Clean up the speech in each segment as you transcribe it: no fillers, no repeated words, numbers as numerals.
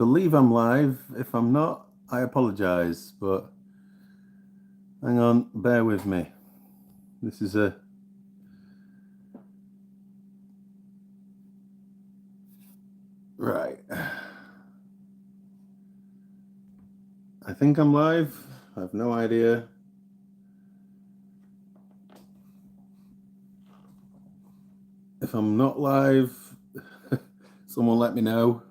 believe I'm live. If I'm not, I apologize, but hang on, bear with me. This is a right. I think I'm live. I have no idea. If I'm not live, someone let me know.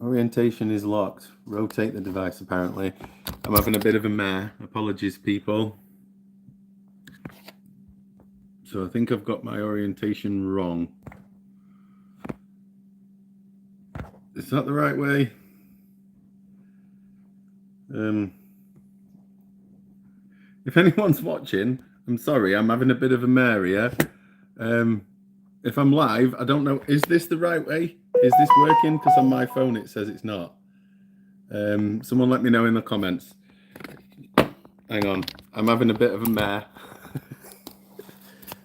Orientation is locked. Rotate the device, apparently. I'm having a bit of a mare. Apologies, people. So I think I've got my orientation wrong. Is that the right way? If anyone's watching, I'm sorry, I'm having a bit of a mare here. If I'm live, I don't know, is this the right way? Is this working? Because on my phone it says it's not. Someone let me know in the comments. Hang on, I'm having a bit of a mare.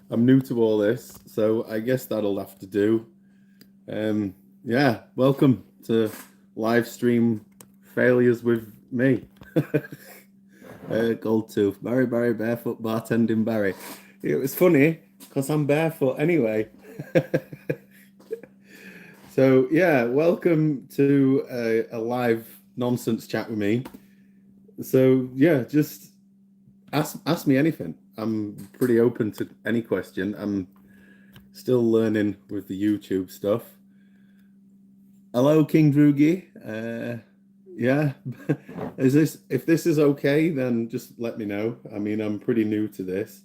I'm new to all this, so I guess that'll have to do. Yeah, welcome to live stream failures with me. Gold tooth, Barry, barefoot bartending Barry. It was funny because I'm barefoot anyway. So yeah, welcome to a live nonsense chat with me. So yeah, just ask me anything. I'm pretty open to any question. I'm still learning with the YouTube stuff. Hello, King Drugi. Yeah, if this is okay, then just let me know. I mean, I'm pretty new to this.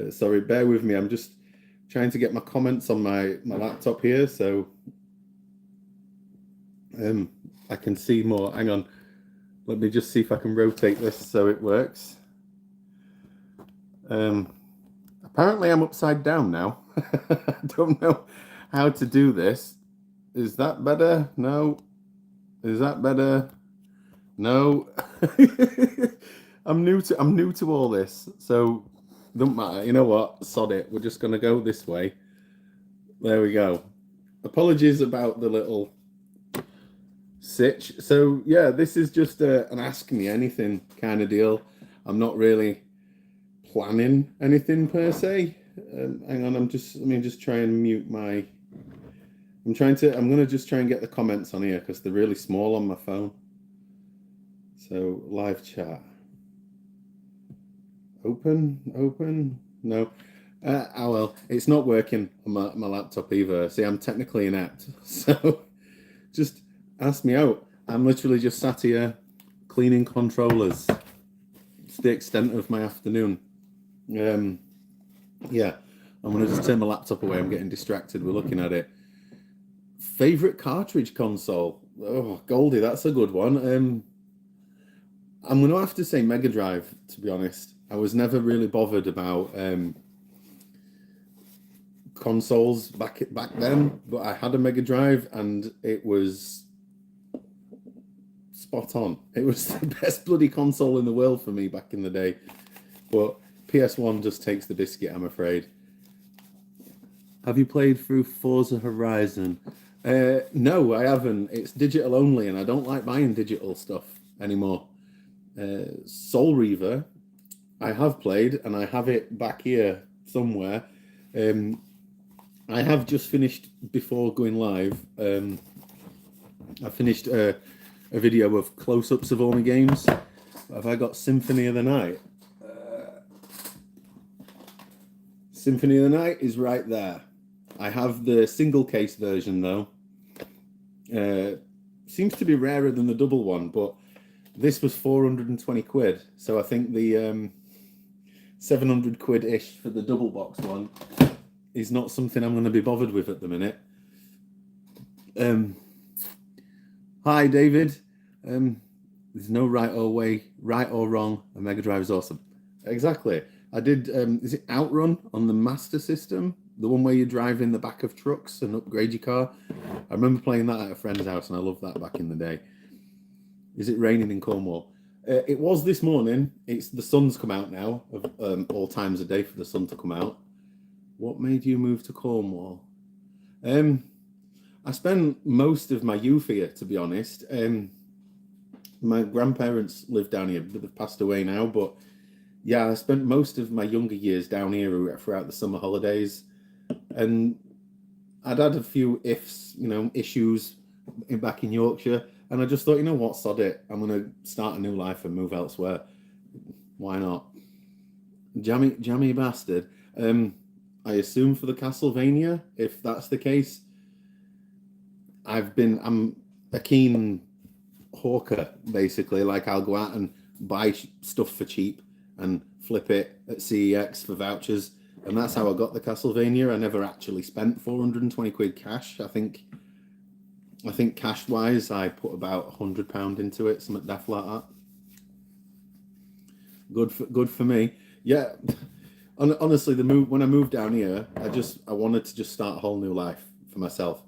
Sorry, bear with me. I'm just trying to get my comments on my laptop here, so I can see more. Hang on. Let me just see if I can rotate this so it works. Apparently I'm upside down now. I don't know how to do this. Is that better? No. Is that better? No. I'm new to all this, so don't matter. You know what? Sod it. We're just gonna go this way. There we go. Apologies about the little sitch. So yeah, this is just an ask me anything kind of deal. I'm not really planning anything per se. Hang on, let me just try and mute my. I'm gonna just try and get the comments on here because they're really small on my phone. So live chat. Open. No. Oh well, it's not working on my laptop either. See, I'm technically inept. So just ask me out. I'm literally just sat here cleaning controllers. It's the extent of my afternoon. Yeah, I'm gonna just turn my laptop away. I'm getting distracted. We're looking at it. Favorite cartridge console? Oh, Goldie, that's a good one. I'm gonna have to say Mega Drive, to be honest. I was never really bothered about consoles back then, but I had a Mega Drive and it was spot on. It was the best bloody console in the world for me back in the day. But PS1 just takes the biscuit, I'm afraid. Have you played through Forza Horizon? No, I haven't. It's digital only, and I don't like buying digital stuff anymore. Soul Reaver, I have played, and I have it back here somewhere. I have just finished, before going live, I finished a video of close-ups of all my games. Have I got Symphony of the Night? Symphony of the Night is right there. I have the single case version though. Seems to be rarer than the double one, but this was 420 quid. So I think the 700 quid-ish for the double box one is not something I'm going to be bothered with at the minute. Hi, David. There's no right or wrong. A Mega Drive is awesome. Exactly. I did, is it Outrun on the Master System? The one where you drive in the back of trucks and upgrade your car? I remember playing that at a friend's house and I loved that back in the day. Is it raining in Cornwall? It was this morning. The sun's come out now, of all times a day for the sun to come out. What made you move to Cornwall? I spent most of my youth here, to be honest. My grandparents lived down here, but they've passed away now. But yeah, I spent most of my younger years down here throughout the summer holidays, and I'd had a few issues back in Yorkshire, and I just thought, you know what, sod it, I'm gonna start a new life and move elsewhere. Why not? Jammy bastard. I assume for the Castlevania, if that's the case, I'm a keen hawker, basically. Like, I'll go out and buy stuff for cheap and flip it at CEX for vouchers, and that's how I got the Castlevania. I never actually spent 420 quid cash. I think cash wise, I put about £100 into it, something daft like that. Good for me. Yeah. Honestly, when I moved down here, I wanted to just start a whole new life for myself.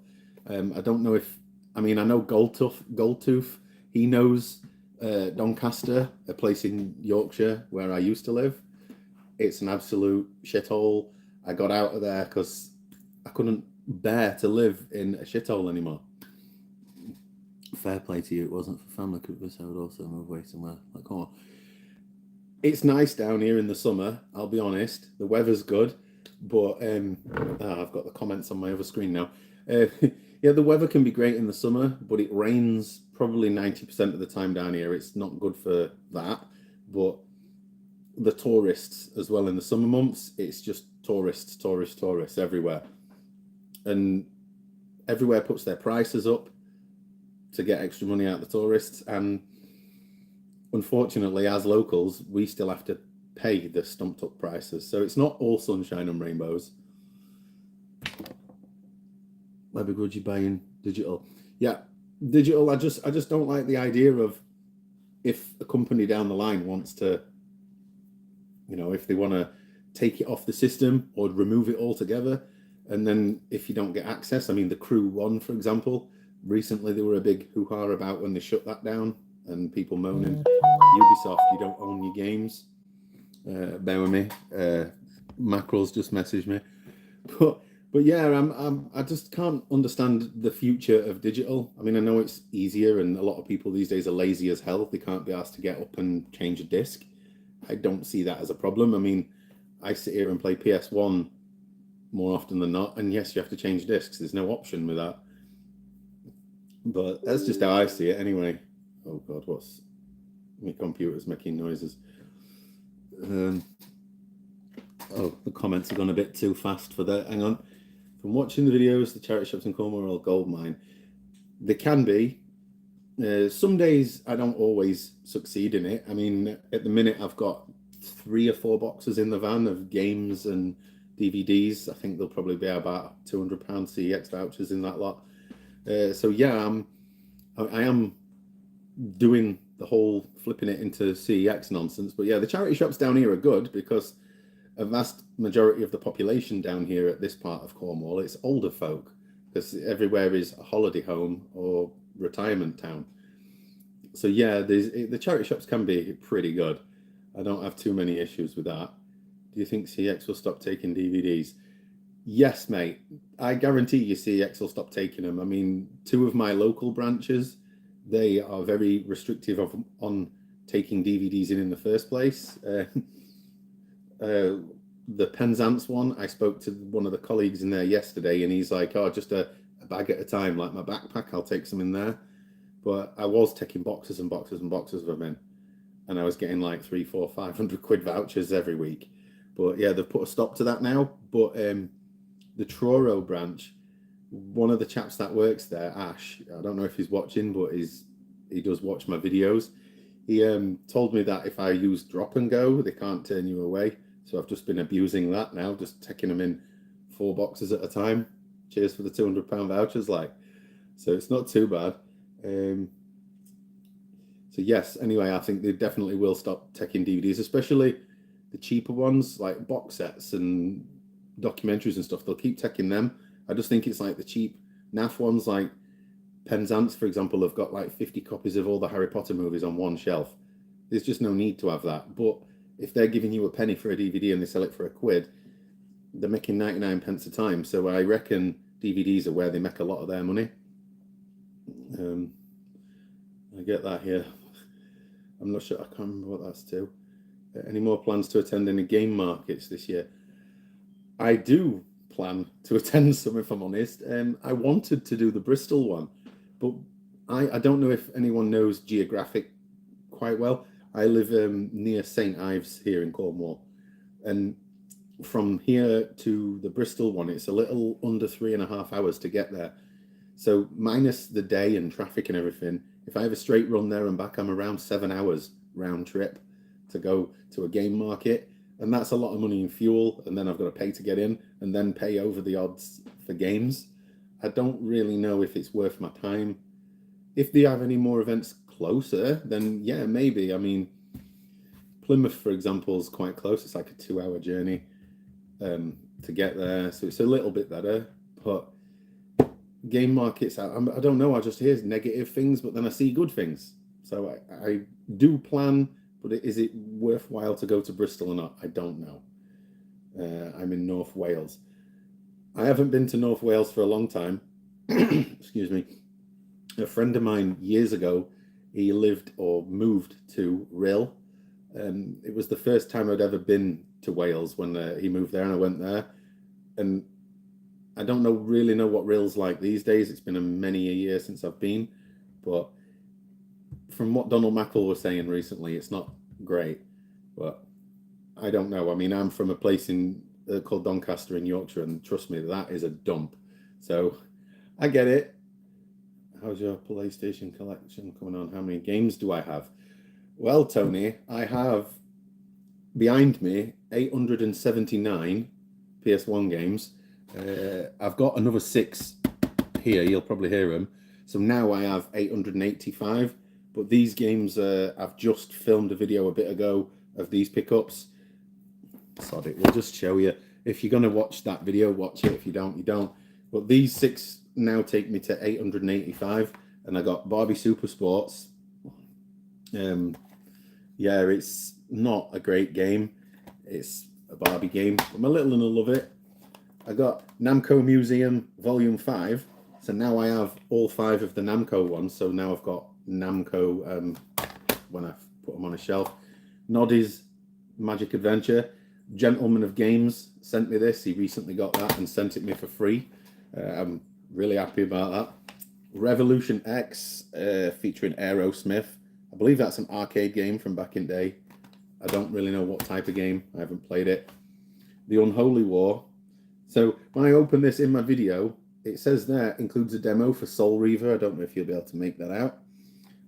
I don't know if I know Goldtooth. He knows Doncaster, a place in Yorkshire where I used to live. It's an absolute shithole. I got out of there because I couldn't bear to live in a shithole anymore. Fair play to you. It wasn't for family because I would also move away somewhere. Like, oh, it's nice down here in the summer. I'll be honest. The weather's good, but I've got the comments on my other screen now. Yeah, the weather can be great in the summer, but it rains probably 90% of the time down here. It's not good for that. But the tourists as well in the summer months, it's just tourists everywhere. And everywhere puts their prices up to get extra money out of the tourists. And unfortunately, as locals, we still have to pay the stumped up prices. So it's not all sunshine and rainbows. Why begrudge you buying digital? Yeah, digital. I just don't like the idea of, if a company down the line wants to, if they want to take it off the system or remove it altogether, and then if you don't get access, the Crew 1, for example, recently there were a big hoo-ha about when they shut that down, and people moaning, Ubisoft, you don't own your games. Bear with me. Mackerel's just messaged me, but yeah, I just can't understand the future of digital. I know it's easier, and a lot of people these days are lazy as hell. They can't be asked to get up and change a disc. I don't see that as a problem. I sit here and play PS1 more often than not, and yes, you have to change discs. There's no option with that. But that's just how I see it anyway. Oh God, what's my computer's making noises? Oh, the comments have gone a bit too fast for that. Hang on. From watching the videos, the charity shops in Cornwall are all gold mine. They can be. Some days I don't always succeed in it. At the minute I've got 3 or 4 boxes in the van of games and DVDs. I think there'll probably be about £200 CEX vouchers in that lot. So yeah, I am doing the whole flipping it into CEX nonsense. But yeah, the charity shops down here are good because a vast majority of the population down here at this part of Cornwall, it's older folk, because everywhere is a holiday home or retirement town. So yeah, the charity shops can be pretty good. I don't have too many issues with that. Do you think CEX will stop taking DVDs? Yes, mate. I guarantee you CEX will stop taking them. 2 of my local branches, they are very restrictive on taking DVDs in the first place. The Penzance one, I spoke to one of the colleagues in there yesterday, and he's like, oh, just a bag at a time, like my backpack, I'll take some in there. But I was taking boxes and boxes and boxes of them in, and I was getting like 300, 400, 500 quid vouchers every week. But yeah, they've put a stop to that now. But the Truro branch, one of the chaps that works there, Ash, I don't know if he's watching, but he does watch my videos. He told me that if I use drop and go, they can't turn you away. So I've just been abusing that now, just taking them in 4 boxes at a time. Cheers for the £200 vouchers, so it's not too bad. So yes, anyway, I think they definitely will stop taking DVDs, especially the cheaper ones like box sets and documentaries and stuff. They'll keep taking them. I just think it's like the cheap naff ones, like Penzance, for example, have got like 50 copies of all the Harry Potter movies on one shelf. There's just no need to have that. But if they're giving you a penny for a DVD and they sell it for £1, they're making 99 pence a time. So I reckon DVDs are where they make a lot of their money. I get that here. I'm not sure, I can't remember what that's to. Any more plans to attend any game markets this year? I do plan to attend some, if I'm honest. I wanted to do the Bristol one, but I don't know if anyone knows geographic quite well. I live near St Ives here in Cornwall, and from here to the Bristol one, it's a little under 3.5 hours to get there. So minus the day and traffic and everything, if I have a straight run there and back, I'm around 7 hours round trip to go to a game market. And that's a lot of money in fuel. And then I've got to pay to get in and then pay over the odds for games. I don't really know if it's worth my time. If they have any more events closer, then yeah, maybe. I mean, Plymouth, for example, is quite close. It's like a 2-hour journey to get there. So it's a little bit better. But game markets, I don't know. I just hear negative things, but then I see good things. So I do plan, but is it worthwhile to go to Bristol or not? I don't know. I'm in North Wales. I haven't been to North Wales for a long time. Excuse me. A friend of mine years ago, he lived or moved to Rhyl. It was the first time I'd ever been to Wales when he moved there, and I went there. And I don't really know what Rhyl's like these days. It's been many a year since I've been, but from what Donald Mackle was saying recently, it's not great. But I don't know. I mean, I'm from a place called Doncaster in Yorkshire, and trust me, that is a dump. So I get it. How's your PlayStation collection coming on? How many games do I have? Well, Tony, I have behind me 879 PS1 games. I've got another 6 here. You'll probably hear them. So now I have 885. But these games, I've just filmed a video a bit ago of these pickups. Sod it, we'll just show you. If you're going to watch that video, watch it. If you don't, you don't. But these 6 now take me to 885. And I got Barbie Super Sports. Yeah, it's not a great game. It's a Barbie game. But my little one will love it. I got Namco Museum Volume 5. So now I have all 5 of the Namco ones. So now I've got Namco when I put them on a shelf. Noddy's Magic Adventure. Gentleman of Games sent me this. He recently got that and sent it me for free. I'm really happy about that. Revolution X featuring Aerosmith. I believe that's an arcade game from back in day. I don't really know what type of game. I haven't played it. The Unholy War. So when I open this in my video, it says there includes a demo for Soul Reaver. I don't know if you'll be able to make that out.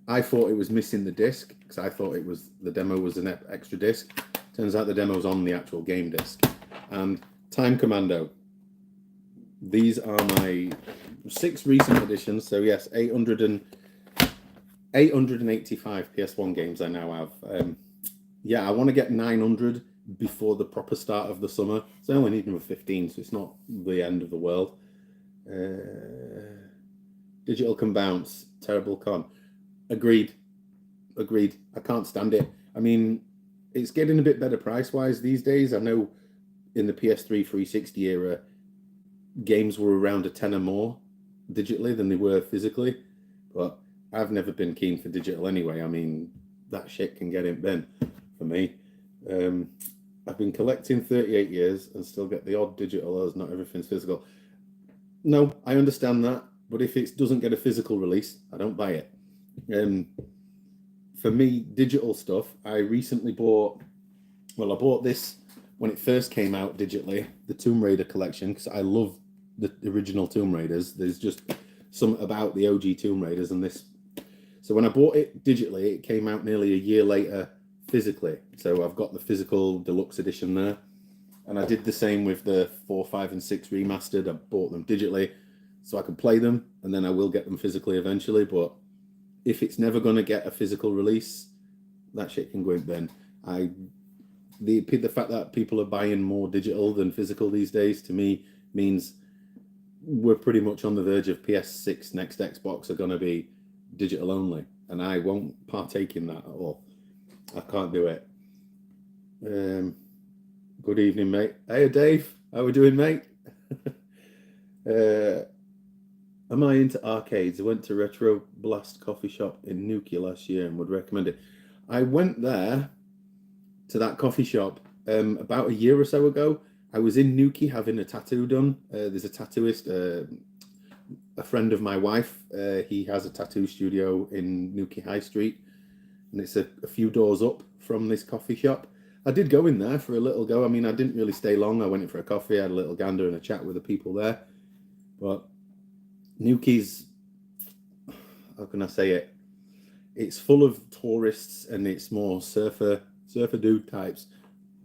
I thought it was missing the disc because I thought the demo was an extra disc. Turns out the demo's on the actual game disc. And Time Commando. These are my 6 recent editions. So yes, 885 PS1 games I now have. Yeah, I want to get 900 before the proper start of the summer. So I only need number 15, so it's not the end of the world. Digital can bounce. Terrible con. Agreed. I can't stand it. I mean, it's getting a bit better price-wise these days. I know in the PS3 360 era, games were around a tenner more digitally than they were physically. But I've never been keen for digital anyway. I mean, that shit can get in bin for me. I've been collecting 38 years and still get the odd digital as not everything's physical. No, I understand that. But if it doesn't get a physical release, I don't buy it. For me, digital stuff, I recently bought, I bought this when it first came out digitally, the Tomb Raider collection, because I love the original Tomb Raiders. There's just something about the OG Tomb Raiders and this. So when I bought it digitally, it came out nearly a year later physically. So I've got the physical deluxe edition there. And I did the same with the 4, 5, and 6 remastered. I bought them digitally so I could play them, and then I will get them physically eventually. But if it's never going to get a physical release, that shit can go in bin. The fact that people are buying more digital than physical these days, to me, means we're pretty much on the verge of PS6 next Xbox are going to be digital only, and I won't partake in that at all. I can't do it. Good evening, mate. Hey, Dave. How we doing, mate? Uh, am I into arcades? I went to Retro Blast Coffee Shop in Newquay last year and would recommend it. I went there to that coffee shop about a year or so ago. I was in Newquay having a tattoo done. There's a tattooist, a friend of my wife. He has a tattoo studio in Newquay High Street, and it's a few doors up from this coffee shop. I did go in there for a little go. I mean, I didn't really stay long. I went in for a coffee, had a little gander and a chat with the people there. But Newquay's, how can I say it? It's full of tourists and it's more surfer dude types.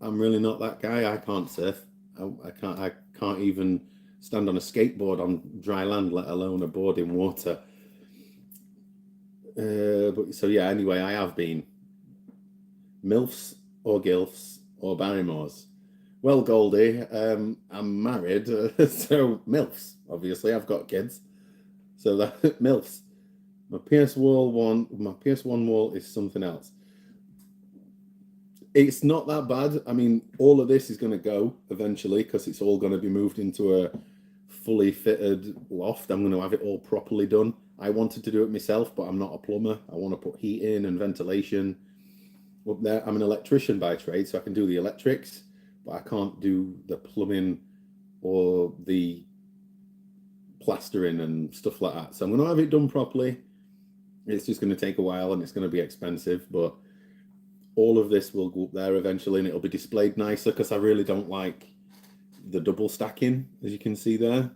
I'm really not that guy. I can't surf. I can't even stand on a skateboard on dry land, let alone a board in water. But so yeah, anyway, I have been MILFs or GILFs or Barrymores. Well, Goldie, I'm married, so MILFs. Obviously, I've got kids, so that MILFs. My PS1 wall is something else. It's not that bad. I mean, all of this is going to go eventually because it's all going to be moved into a fully fitted loft. I'm going to have it all properly done. I wanted to do it myself, but I'm not a plumber. I want to put heat in and ventilation up there. I'm an electrician by trade, so I can do the electrics, but I can't do the plumbing or the plastering and stuff like that. So I'm going to have it done properly. It's just going to take a while and it's going to be expensive, but all of this will go up there eventually and it'll be displayed nicer because I really don't like the double stacking, as you can see there,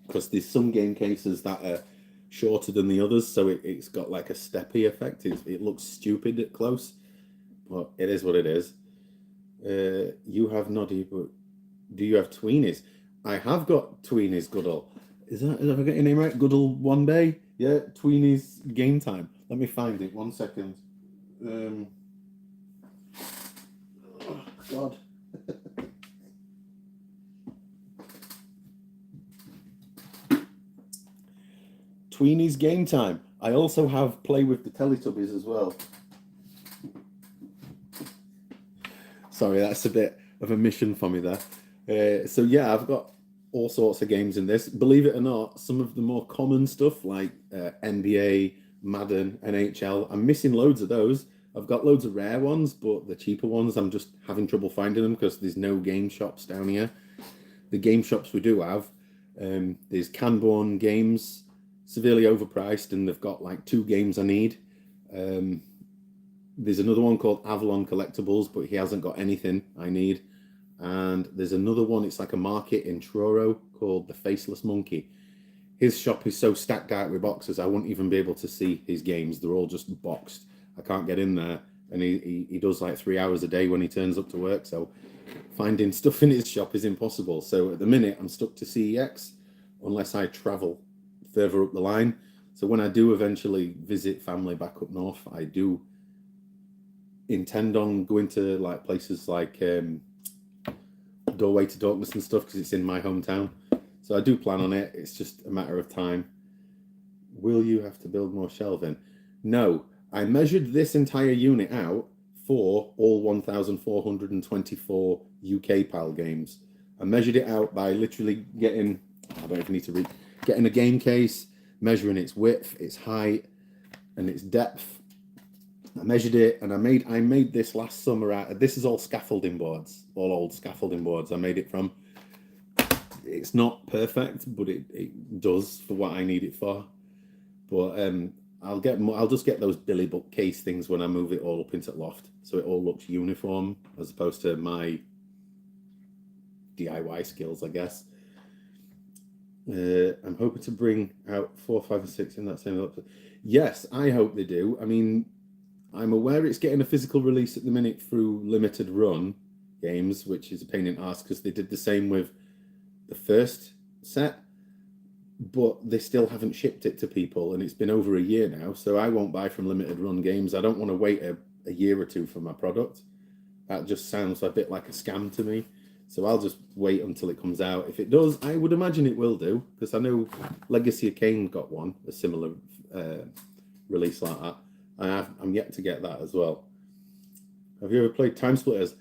because there's some game cases that are shorter than the others, so it's got like a steppy effect. It looks stupid at close, but it is what it is. You have Noddy, but do you have tweenies? I have got tweenies, Goodall. Have I got your name right? Goodall one day? Yeah, tweenies game time. Let me find it. 1 second. Oh, God. Tweenies game time. I also have Play with the Teletubbies as well. Sorry, that's a bit of a mission for me there. So yeah, I've got all sorts of games in this. Believe it or not, some of the more common stuff like NBA, Madden, NHL, I'm missing loads of those. I've got loads of rare ones, but the cheaper ones, I'm just having trouble finding them because there's no game shops down here. The game shops we do have, there's Canborn Games, severely overpriced, and they've got like 2 games I need. There's another one called Avalon Collectibles, but he hasn't got anything I need. And there's another one, it's like a market in Truro called the Faceless Monkey. His shop is so stacked out with boxes, I won't even be able to see his games. They're all just boxed. I can't get in there. And he does like 3 hours a day when he turns up to work. So finding stuff in his shop is impossible. So at the minute, I'm stuck to CEX unless I travel further up the line. So when I do eventually visit family back up north, I do intend on going to like places like Doorway to Darkness and stuff because it's in my hometown. So I do plan on it. It's just a matter of time. Will you have to build more shelving? No. I measured this entire unit out for all 1,424 UK PAL games. I measured it out by literally getting, I don't even need to read, getting a game case, measuring its width, its height, and its depth. I measured it, and I made this last summer out. This is all scaffolding boards, all old scaffolding boards I made it from. It's not perfect, but it does for what I need it for. But I'll just get those Billy bookcase things when I move it all up into loft, so it all looks uniform as opposed to my DIY skills, I guess. I'm hoping to bring out 4, 5, and 6 in that same look. Yes, I hope they do. I mean, I'm aware it's getting a physical release at the minute through limited run games, which is a pain in the ass because they did the same with the first set, but they still haven't shipped it to people, and it's been over a year now, so I won't buy from limited run games. I don't want to wait a year or two for my product. That just sounds a bit like a scam to me. So I'll just wait until it comes out. If it does, I would imagine it will do, because I know Legacy of Kain got one, a similar release like that. I'm yet to get that as well. Have you ever played Time Splitters?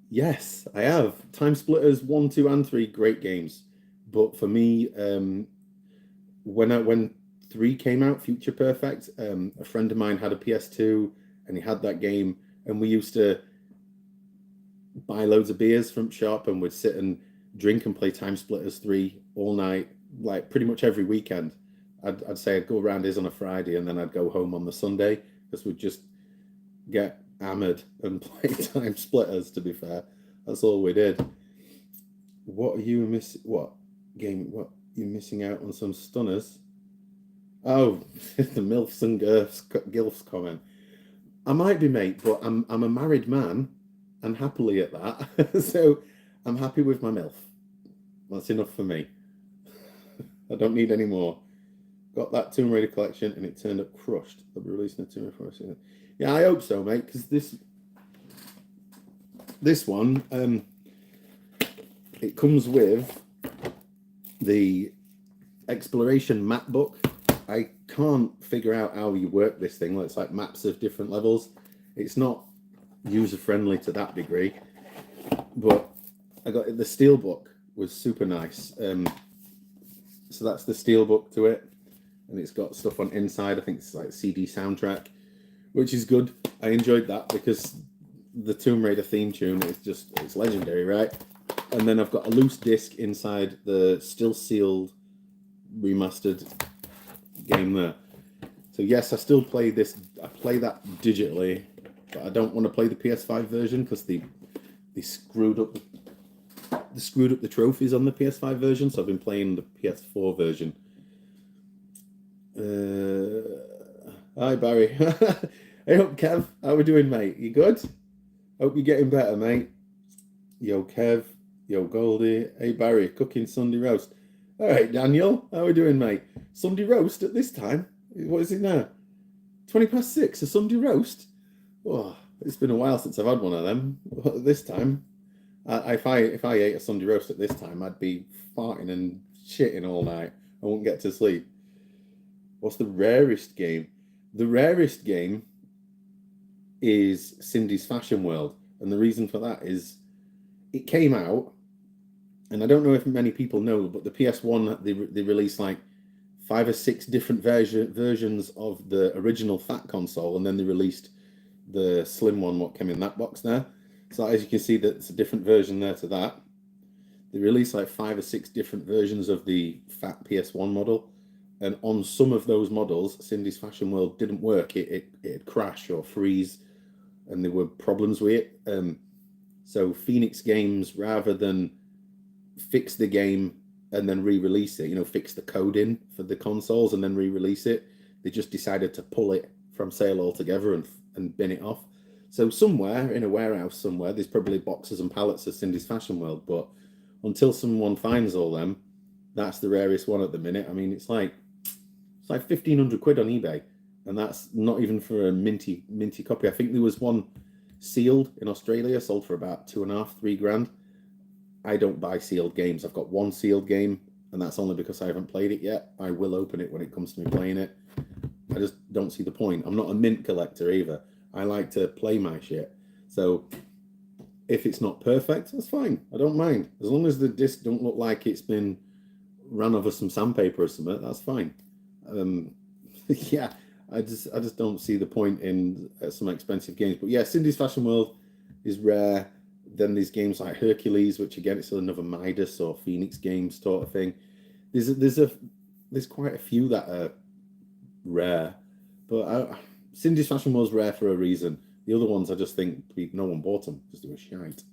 Yes, I have. Time Splitters 1, 2, and 3, great games. But for me, when 3 came out, Future Perfect, a friend of mine had a PS2 and he had that game, and we used to buy loads of beers from shop and would sit and drink and play Time Splitters 3 all night, like pretty much every weekend. I'd say I'd go around his on a Friday and then I'd go home on the Sunday because we'd just get hammered and play Time Splitters, to be fair. That's all we did. What are you missing? What game? What you missing out on some stunners? Oh, the MILFs and GILFs comment. I might be, mate, but I'm a married man and happily at that. So I'm happy with my MILF. That's enough for me. I don't need any more. Got that Tomb Raider collection and it turned up crushed. They'll be releasing a Tomb Raider for us. Yeah, I hope so, mate, because this one, it comes with the exploration map book. I can't figure out how you work this thing. It's like maps of different levels. It's not user-friendly to that degree, but I got it. The steelbook was super nice. So that's the steelbook to it, and it's got stuff on inside. I think it's like CD soundtrack, which is good. I enjoyed that because the Tomb Raider theme tune is it's legendary, right? And then I've got a loose disc inside the still sealed remastered game there. So yes, I still play this. I play that digitally, but I don't want to play the PS5 version because they screwed up the trophies on the PS5 version. So I've been playing the PS4 version. Hi Barry. Hey up Kev, how we doing, mate? You good? Hope you're getting better, mate. Yo Kev, yo Goldie. Hey Barry, cooking Sunday roast. All right, Daniel, how we doing, mate? Sunday roast at this time? What is it now? 6:20, a Sunday roast? Oh, it's been a while since I've had one of them. This time, if I ate a Sunday roast at this time, I'd be farting and shitting all night. I wouldn't get to sleep. What's the rarest game? The rarest game is Cindy's Fashion World, and the reason for that is it came out, and I don't know if many people know, but the PS1 they released like 5 or 6 different versions of the original fat console, and then they released the slim one, what came in that box there. So as you can see, that's a different version there to that. They released like 5 or 6 different versions of the fat PS1 model, and on some of those models, Cindy's Fashion World didn't work. It'd crash or freeze, and there were problems with it. So Phoenix Games, rather than fix the game and then re-release it, fix the code in for the consoles and then re-release it, they just decided to pull it from sale altogether and bin it off. So somewhere in a warehouse somewhere, there's probably boxes and pallets of Cindy's Fashion World, but until someone finds all them, that's the rarest one at the minute. I mean, it's like 1,500 quid on eBay, and that's not even for a minty copy. I think there was one sealed in Australia, sold for about 2.5, 3 grand. I don't buy sealed games. I've got one sealed game, and that's only because I haven't played it yet. I will open it when it comes to me playing it. I just don't see the point. I'm not a mint collector either. I like to play my shit. So if it's not perfect, that's fine. I don't mind. As long as the disc don't look like it's been run over some sandpaper or something, that's fine. Yeah, I just don't see the point in some expensive games. But yeah, Cindy's Fashion World is rare. Then there's games like Hercules, which again, it's another Midas or Phoenix Games sort of thing. There's quite a few that are rare, but Cindy's Fashion World's rare for a reason. The other ones, I just think no one bought them because they were shite.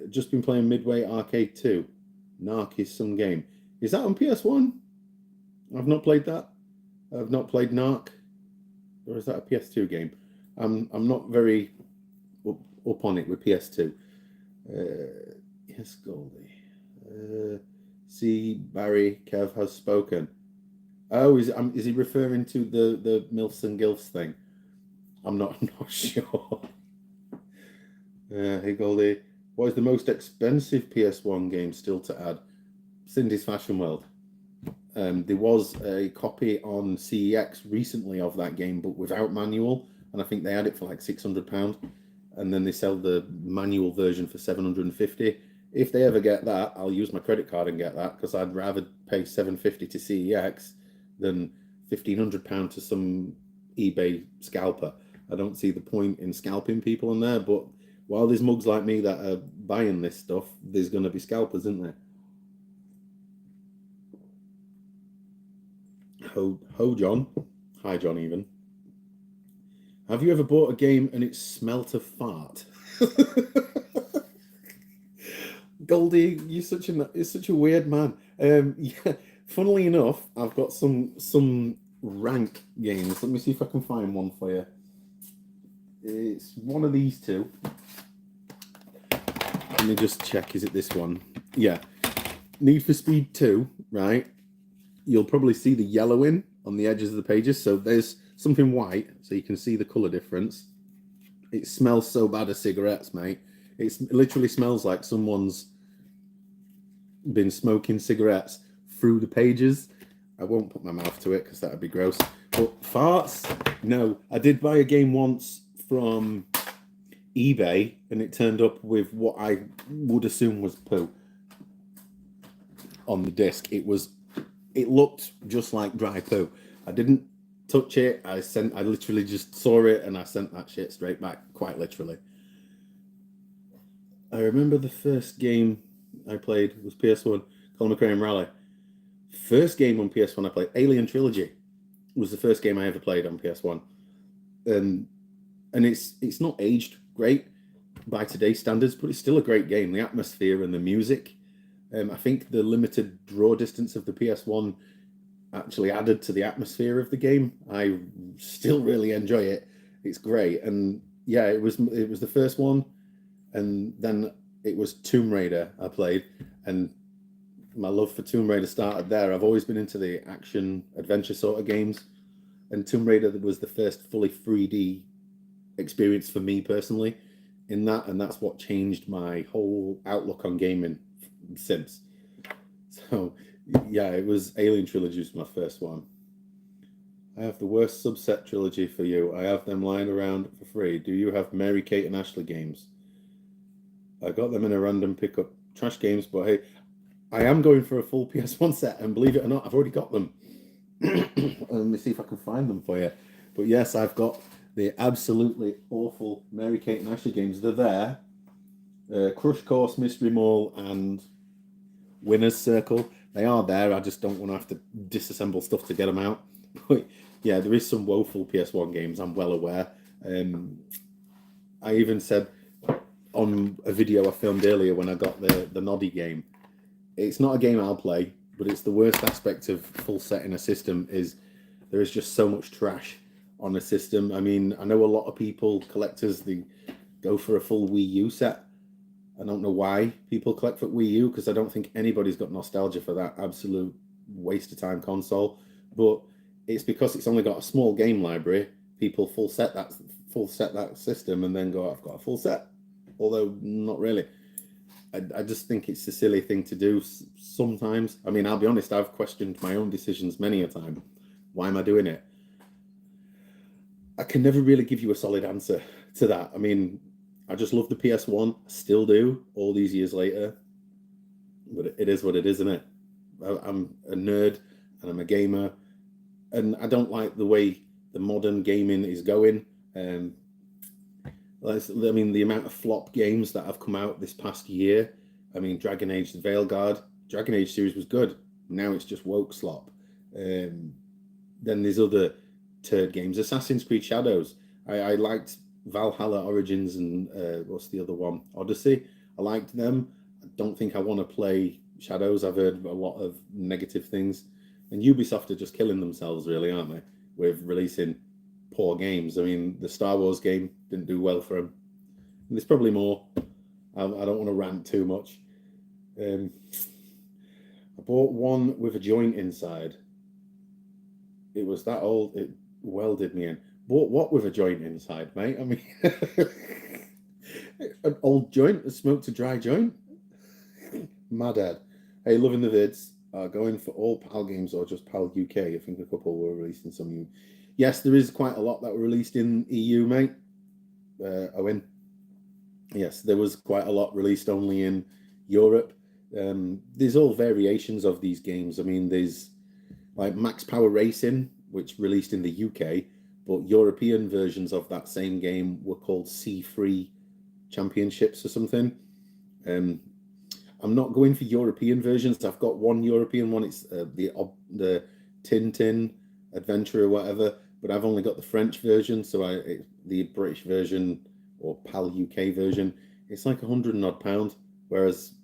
Just been playing Midway Arcade 2. Narc is some game. Is that on PS1? I've not played that. I've not played Narc. Or is that a PS2 game? I'm not very up on it with PS2. Yes, Goldie. See, Barry, Kev has spoken. Oh, is he referring to the MILFs and GILFs thing? I'm not sure. Hey, Goldie. What is the most expensive PS1 game still to add? Cindy's Fashion World. There was a copy on CEX recently of that game, but without manual, and I think they had it for like £600, and then they sell the manual version for £750. if they ever get that, I'll use my credit card and get that, because I'd rather pay $750 to CEX than £1,500 to some eBay scalper. I don't see the point in scalping people on there, but while there's mugs like me that are buying this stuff, there's going to be scalpers, isn't there? Ho John. Hi John even. Have you ever bought a game and it smelt of fart? Goldie, you're such a weird man. Yeah, funnily enough, I've got some rank games. Let me see if I can find one for you. It's one of these two. Let me just check. Is it this one? Yeah. Need for Speed 2, right? You'll probably see the yellowing on the edges of the pages. So there's something white, so you can see the colour difference. It smells so bad of cigarettes, mate. It literally smells like someone's been smoking cigarettes through the pages. I won't put my mouth to it because that would be gross. But farts, no. I did buy a game once from eBay and it turned up with what I would assume was poo on the disc. It looked just like dry poo. I didn't touch it. I literally just saw it and I sent that shit straight back, quite literally. I remember the first game I played was PS1, Colin McRae and Rally. First game on PS1 I played, Alien Trilogy, was the first game I ever played on PS1. And it's not aged great by today's standards, but it's still a great game. The atmosphere and the music. I think the limited draw distance of the PS1 actually added to the atmosphere of the game. I still really enjoy it. It's great. And yeah, it was the first one. And then it was Tomb Raider I played, and my love for Tomb Raider started there. I've always been into the action adventure sort of games, and Tomb Raider was the first fully 3D experience for me personally in that, and that's what changed my whole outlook on gaming since. So yeah, it was Alien Trilogy was my first one. I have the worst subset trilogy for you. I have them lying around for free. Do you have Mary Kate and Ashley games? I got them in a random pickup. Trash games, but hey, I am going for a full PS1 set, and believe it or not, I've already got them. Let me see if I can find them for you. But yes, I've got the absolutely awful Mary Kate and Ashley games. They're there. Crush Course, Mystery Mall, and Winner's Circle. They are there. I just don't want to have to disassemble stuff to get them out. But yeah, there is some woeful PS1 games, I'm well aware. I even said on a video I filmed earlier when I got the Noddy game, it's not a game I'll play, but it's the worst aspect of full set in a system is there is just so much trash on a system. I mean, I know a lot of people, collectors, they go for a full Wii U set. I don't know why people collect for Wii U, because I don't think anybody's got nostalgia for that absolute waste of time console. But it's because it's only got a small game library. People full set that system and then go, I've got a full set. Although not really. I just think it's a silly thing to do sometimes. I mean, I'll be honest, I've questioned my own decisions many a time. Why am I doing it? I can never really give you a solid answer to that. I mean, I just love the PS1, still do, all these years later. But it is what it is, isn't it? I'm a nerd and I'm a gamer, and I don't like the way the modern gaming is going. I mean, the amount of flop games that have come out this past year. I mean, Dragon Age, the Veilguard. Dragon Age series was good. Now it's just woke slop. Then there's other turd games. Assassin's Creed Shadows. I liked Valhalla Origins and what's the other one? Odyssey. I liked them. I don't think I want to play Shadows. I've heard a lot of negative things. And Ubisoft are just killing themselves, really, aren't they? With releasing poor games. I mean, the Star Wars game didn't do well for them. And there's probably more. I don't want to rant too much. I bought one with a joint inside. It was that old. It welded me in. Bought what with a joint inside, mate? I mean, an old joint, a smoked to dry joint. My dad. Hey, loving the vids. Going for all PAL games or just PAL UK? I think a couple were released in some. Yes, there is quite a lot that were released in EU, mate. Owen. Yes, there was quite a lot released only in Europe. There's all variations of these games. I mean, there's like Max Power Racing, which released in the UK, but European versions of that same game were called C3 Championships or something. I'm not going for European versions. I've got one European one. It's the Tintin Adventure or whatever, but I've only got the French version. So the British version or PAL UK version, it's like £100 and odd, whereas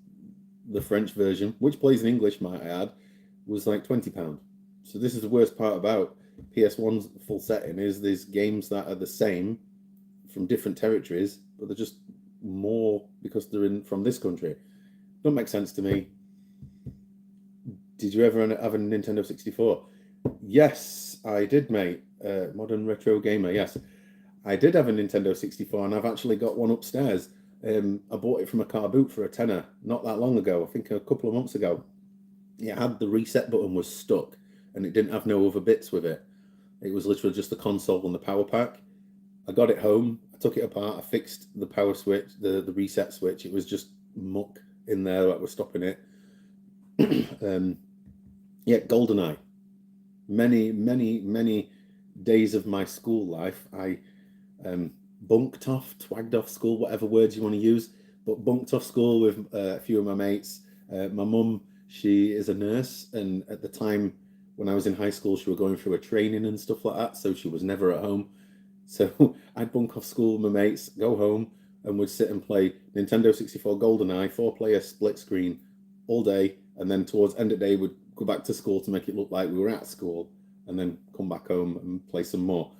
the French version, which plays in English, might I add, was like £20. So this is the worst part about PS1's full setting is there's games that are the same from different territories, but they're just more because they're from this country. Don't make sense to me. Did you ever have a Nintendo 64? Yes, I did, mate. Modern retro gamer, yes. I did have a Nintendo 64, and I've actually got one upstairs. I bought it from a car boot for a tenner not that long ago, I think a couple of months ago. It had the reset button was stuck, and it didn't have no other bits with it. It was literally just the console and the power pack. I got it home, I took it apart, I fixed the power switch, the reset switch. It was just muck in there that was stopping it. Yeah, GoldenEye. Many days of my school life, I bunked off, twagged off school, whatever words you want to use, but bunked off school with a few of my mates. My mum, she is a nurse, and at the time when I was in high school, she was going through a training and stuff like that, so she was never at home. So I'd bunk off school with my mates, go home, and would sit and play Nintendo 64 GoldenEye, 4-player split screen all day, and then towards end of day would go back to school to make it look like we were at school, and then come back home and play some more.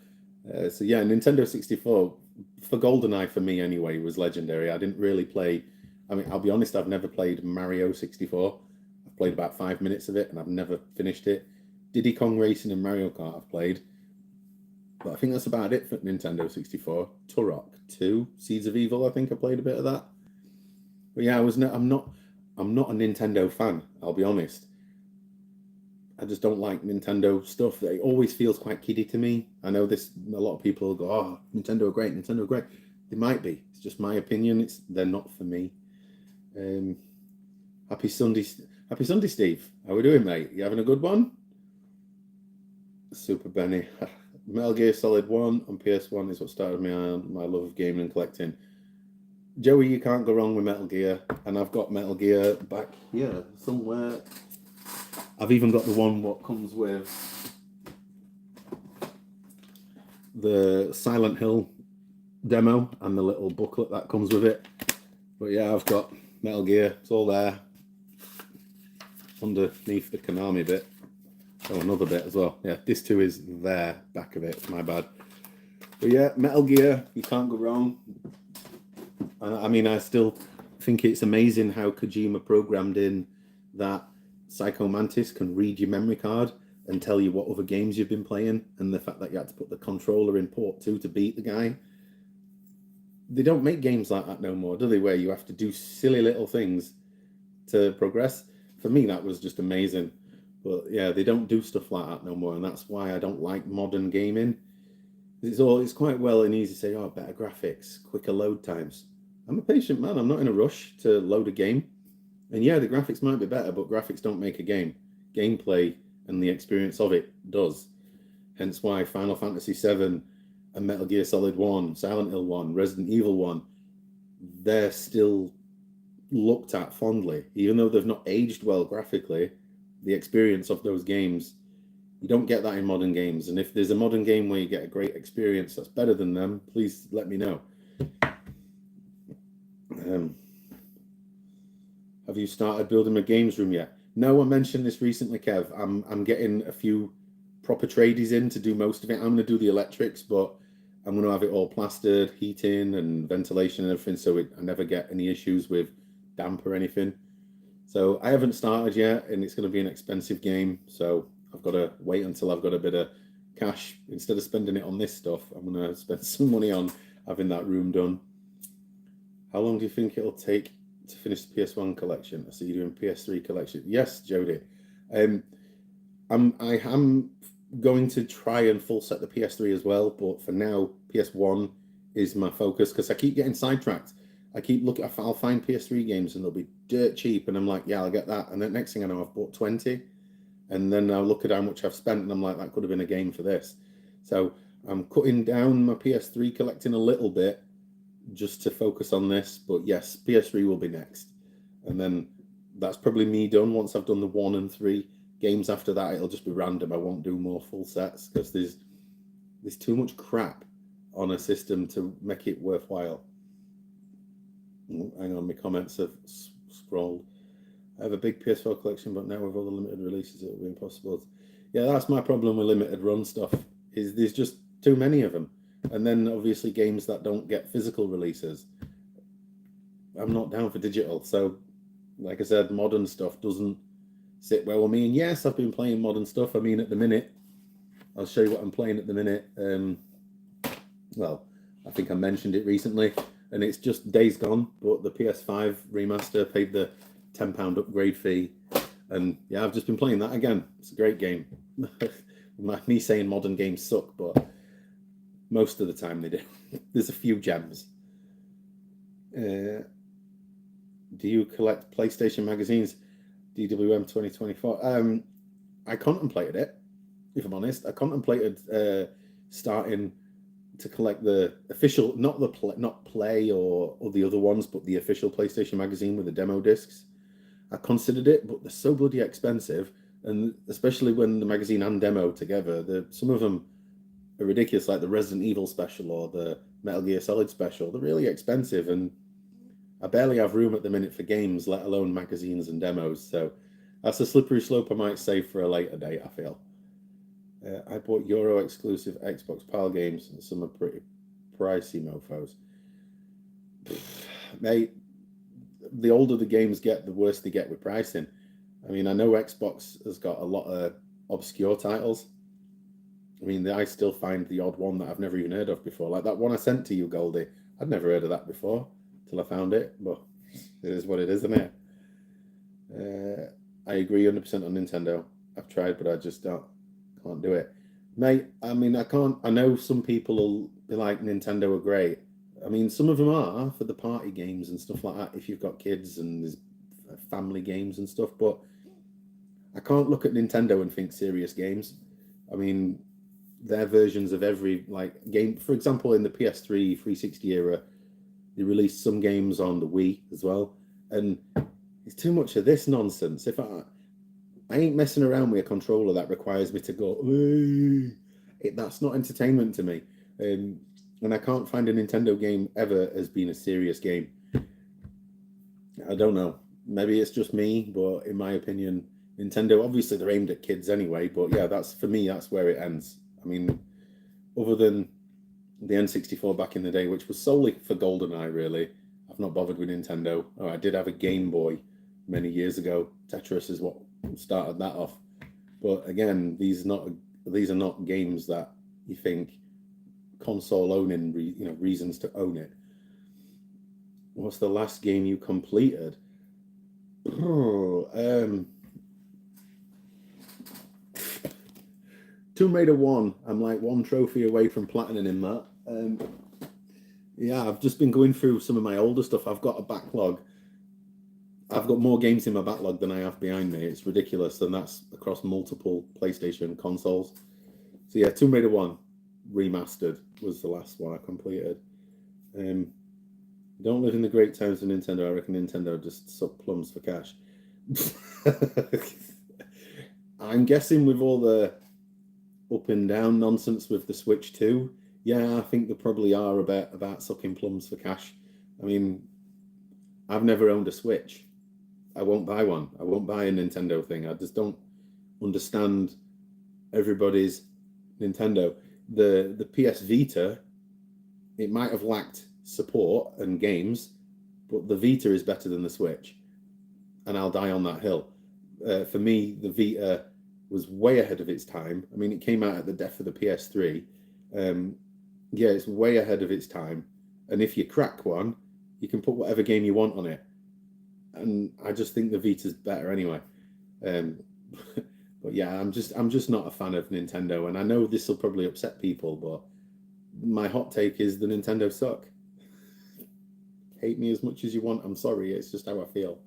So yeah, Nintendo 64, for GoldenEye for me anyway, was legendary. I didn't really play, I mean, I'll be honest, I've never played Mario 64. I've played about 5 minutes of it, and I've never finished it. Diddy Kong Racing and Mario Kart I've played. But I think that's about it for Nintendo 64. Turok 2, Seeds of Evil, I think I played a bit of that. But yeah, I'm not a Nintendo fan, I'll be honest. I just don't like Nintendo stuff. It always feels quite kiddie to me. I know this. A lot of people go, "Oh, Nintendo are great. Nintendo are great." They might be. It's just my opinion. They're not for me. Happy Sunday, Steve. How we doing, mate? You having a good one? Super Benny. Metal Gear Solid 1 on PS1 is what started me on my love of gaming and collecting. Joey, you can't go wrong with Metal Gear, and I've got Metal Gear back here somewhere. I've even got the one what comes with the Silent Hill demo and the little booklet that comes with it. But yeah, I've got Metal Gear. It's all there underneath the Konami bit. Oh, another bit as well. Yeah, this too is there, back of it. My bad. But yeah, Metal Gear, you can't go wrong. I mean, I still think it's amazing how Kojima programmed in that Psycho Mantis can read your memory card and tell you what other games you've been playing, and the fact that you had to put the controller in port 2 to beat the guy. They don't make games like that no more, do they? Where you have to do silly little things to progress. For me, that was just amazing. But yeah, they don't do stuff like that no more, and that's why I don't like modern gaming. It's quite well and easy to say, oh, better graphics, quicker load times. I'm a patient man. I'm not in a rush to load a game. And yeah, the graphics might be better, but graphics don't make a game. Gameplay and the experience of it does. Hence why Final Fantasy VII and Metal Gear Solid 1, Silent Hill 1, Resident Evil 1, they're still looked at fondly. Even though they've not aged well graphically, the experience of those games, you don't get that in modern games. And if there's a modern game where you get a great experience that's better than them, please let me know. Have you started building a games room yet? No, I mentioned this recently, Kev. I'm getting a few proper tradies in to do most of it. I'm going to do the electrics, but I'm going to have it all plastered, heating and ventilation and everything, so I never get any issues with damp or anything. So I haven't started yet, and it's going to be an expensive game. So I've got to wait until I've got a bit of cash. Instead of spending it on this stuff, I'm going to spend some money on having that room done. How long do you think it'll take to finish the PS1 collection? I see you doing PS3 collection. Yes, Jody. I am going to try and full set the PS3 as well, but for now, PS1 is my focus because I keep getting sidetracked. I keep looking. I'll find PS3 games and they'll be dirt cheap, and I'm like, yeah, I'll get that. And then next thing I know, I've bought 20, and then I'll look at how much I've spent, and I'm like, that could have been a game for this. So I'm cutting down my PS3 collecting a little bit just to focus on this. But yes, PS3 will be next, and then that's probably me done. Once I've done the 1 and 3 games after that, it'll just be random. I won't do more full sets because there's too much crap on a system to make it worthwhile. Hang on, my comments have scrolled. I have a big PS4 collection, but now with all the limited releases, it will be impossible. Yeah, that's my problem with limited run stuff, is there's just too many of them. And then obviously games that don't get physical releases. I'm not down for digital. So, like I said, modern stuff doesn't sit well with me. And yes, I've been playing modern stuff. I mean, at the minute, I'll show you what I'm playing at the minute. Well, I think I mentioned it recently, and it's just Days Gone, but the PS5 remaster, paid the £10 upgrade fee, and yeah, I've just been playing that again. It's a great game. Me saying modern games suck, but most of the time they do. There's a few gems. Do you collect PlayStation magazines? DWM 2024. I contemplated it, if I'm honest. I contemplated starting to collect the official, not Play or the other ones, but the official PlayStation magazine with the demo discs. I considered it, but they're so bloody expensive, and especially when the magazine and demo together, some of them are ridiculous, like the Resident Evil special or the Metal Gear Solid special. They're really expensive, and I barely have room at the minute for games, let alone magazines and demos. So that's a slippery slope I might save for a later date, I feel. I bought Euro exclusive Xbox PAL games, and some are pretty pricey mofos. Mate, the older the games get, the worse they get with pricing. I mean, I know Xbox has got a lot of obscure titles. I mean, I still find the odd one that I've never even heard of before. Like that one I sent to you, Goldie. I'd never heard of that before till I found it, but it is what it is, isn't it? I agree 100% on Nintendo. I've tried, but I just can't do it. Mate, I mean, I can't. I know some people will be like, Nintendo are great. I mean, some of them are for the party games and stuff like that, if you've got kids and there's family games and stuff, but I can't look at Nintendo and think serious games. I mean, their versions of every game, for example, in the PS3 360 era, they released some games on the Wii as well, and it's too much of this nonsense. If I ain't messing around with a controller that requires me to go, that's not entertainment to me. And I can't find a Nintendo game ever as being a serious game. I don't know. Maybe it's just me, but in my opinion, Nintendo, obviously they're aimed at kids anyway, but yeah, for me, that's where it ends. I mean, other than the N64 back in the day, which was solely for GoldenEye, really, I've not bothered with Nintendo. Oh, I did have a Game Boy many years ago. Tetris is what started that off. But again, these are not games that you think console owning, reasons to own it. What's the last game you completed? Tomb Raider 1. I'm like one trophy away from platinum in that. Yeah, I've just been going through some of my older stuff. I've got a backlog. I've got more games in my backlog than I have behind me. It's ridiculous, and that's across multiple PlayStation consoles. So yeah, Tomb Raider 1 remastered was the last one I completed. Don't live in the great times of Nintendo. I reckon Nintendo just suck plums for cash. I'm guessing with all the up and down nonsense with the Switch 2, yeah, I think they probably are about sucking plums for cash. I mean, I've never owned a Switch. I won't buy one. I won't buy a Nintendo thing. I just don't understand everybody's Nintendo. The PS Vita, it might have lacked support and games, but the Vita is better than the Switch, and I'll die on that hill. For me, the Vita was way ahead of its time. I mean, it came out at the death of the PS3. Yeah, it's way ahead of its time, and if you crack one, you can put whatever game you want on it. And I just think the Vita's better anyway. But yeah, I'm just not a fan of Nintendo, and I know this will probably upset people, but my hot take is the Nintendo suck. hate me as much as you want. I'm sorry, it's just how I feel.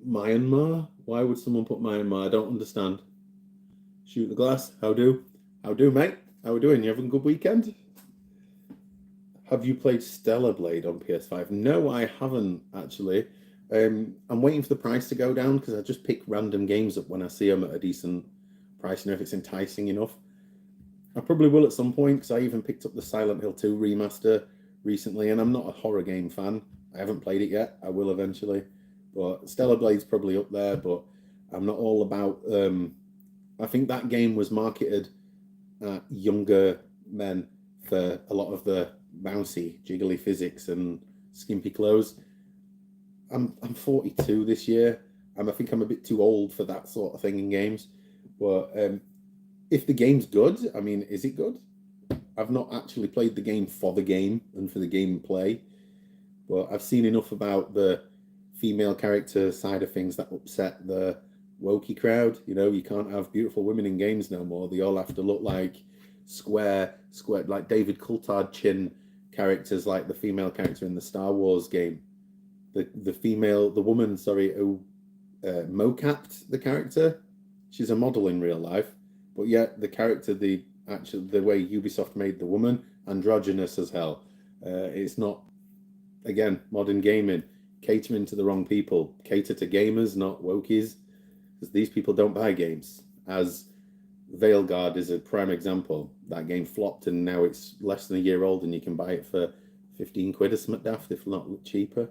Myanmar? Why would someone put Myanmar? I don't understand. Shoot the glass. How do, mate? How we doing? You having a good weekend? Have you played Stellar Blade on PS5? No, I haven't actually. I'm waiting for the price to go down because I just pick random games up when I see them at a decent price, if it's enticing enough. I probably will at some point because I even picked up the Silent Hill 2 remaster recently, and I'm not a horror game fan. I haven't played it yet. I will eventually. But Stellar Blade's probably up there, but I'm not all about... I think that game was marketed at younger men for a lot of the bouncy, jiggly physics and skimpy clothes. I'm 42 this year. I think I'm a bit too old for that sort of thing in games. But if the game's good, I mean, is it good? I've not actually played the game for the game and for the gameplay, but I've seen enough about the female character side of things that upset the wokey crowd. You can't have beautiful women in games no more. They all have to look like square, like David Coulthard chin characters, like the female character in the Star Wars game. The woman, who mocapped the character. She's a model in real life, but yet the character, the way Ubisoft made the woman, androgynous as hell. It's not, again, modern gaming, catering to the wrong people. Cater to gamers, not wokies, because these people don't buy games. As Veilguard is a prime example. That game flopped and now it's less than a year old and you can buy it for 15 quid or something daft, if not cheaper.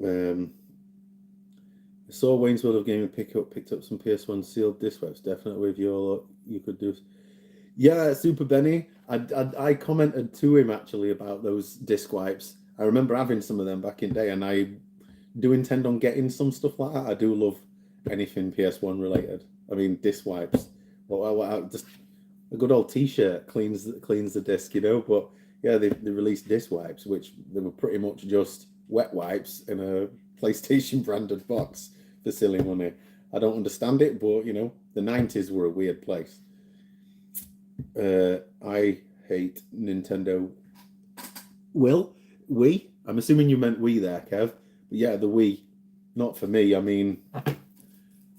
I saw Wayne's World of Gaming picked up some PS1 sealed disc wipes. Definitely with you could do. Yeah, Super Benny. I commented to him actually about those disc wipes. I remember having some of them back in the day, and I do intend on getting some stuff like that. I do love anything PS1 related. I mean, disc wipes. Well, just a good old T-shirt cleans the disc, But yeah, they released disc wipes, which they were pretty much just wet wipes in a PlayStation branded box for silly money. I don't understand it, but the 90s were a weird place. I hate Nintendo. Wii? I'm assuming you meant Wii there, Kev. But yeah, the Wii, not for me. I mean,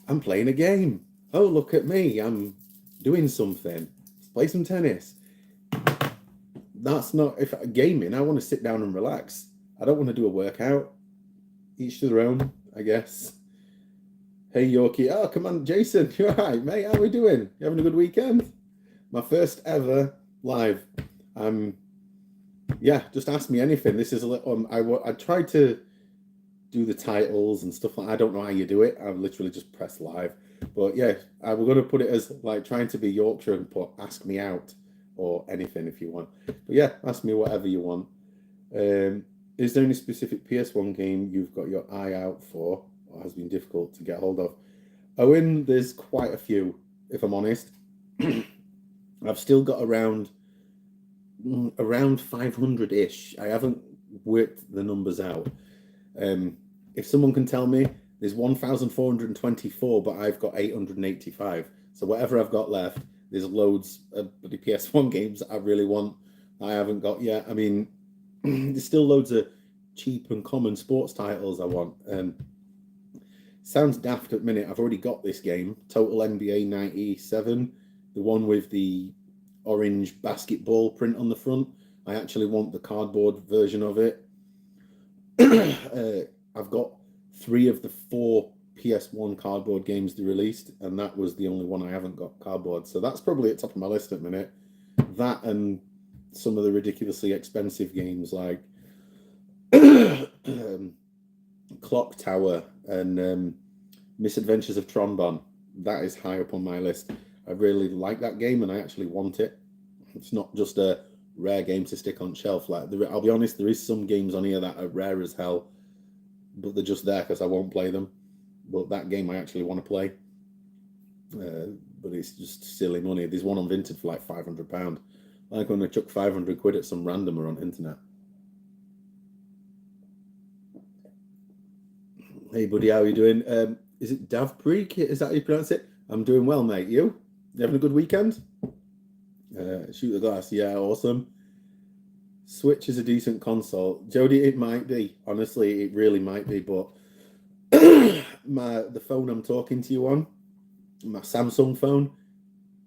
I'm playing a game. Oh, look at me. I'm doing something. Let's play some tennis. That's not... If gaming, I want to sit down and relax. I don't want to do a workout. Each to their own, I guess. Hey, Yorkie. Oh, come on, Jason. You all right, mate? How are we doing? You having a good weekend? My first ever live. Yeah, just ask me anything. This is a little... I tried to do the titles and stuff like that. I don't know how you do it. I've literally just pressed live. But yeah, we're going to put it as like trying to be Yorkshire and put ask me out or anything if you want. But yeah, ask me whatever you want. Is there any specific PS1 game you've got your eye out for or has been difficult to get hold of? Owen, there's quite a few, if I'm honest. I've still got around 500-ish. I haven't worked the numbers out. If someone can tell me, there's 1,424, but I've got 885. So whatever I've got left, there's loads of the PS1 games that I really want I haven't got yet. I mean, there's still loads of cheap and common sports titles I want. Sounds daft at the minute. I've already got this game, Total NBA 97, the one with the orange basketball print on the front. I actually want the cardboard version of it. I've got 3 of the 4 PS1 cardboard games they released, and that was the only one I haven't got cardboard. So that's probably at the top of my list at the minute. That and some of the ridiculously expensive games like Clock Tower and Misadventures of Trombone. That is high up on my list. I really like that game and I actually want it. It's not just a rare game to stick on shelf. Like I'll be honest, there is some games on here that are rare as hell, but they're just there because I won't play them. But that game I actually want to play. But it's just silly money. There's one on Vinted for like £500. Like when I chuck 500 quid at some randomer on internet. Hey buddy, how are you doing? Is it Davpreek? Is that how you pronounce it? I'm doing well, mate. You having a good weekend? Shoot the glass, yeah, awesome. Switch is a decent console. Jody, it might be. Honestly, it really might be, but the phone I'm talking to you on, my Samsung phone,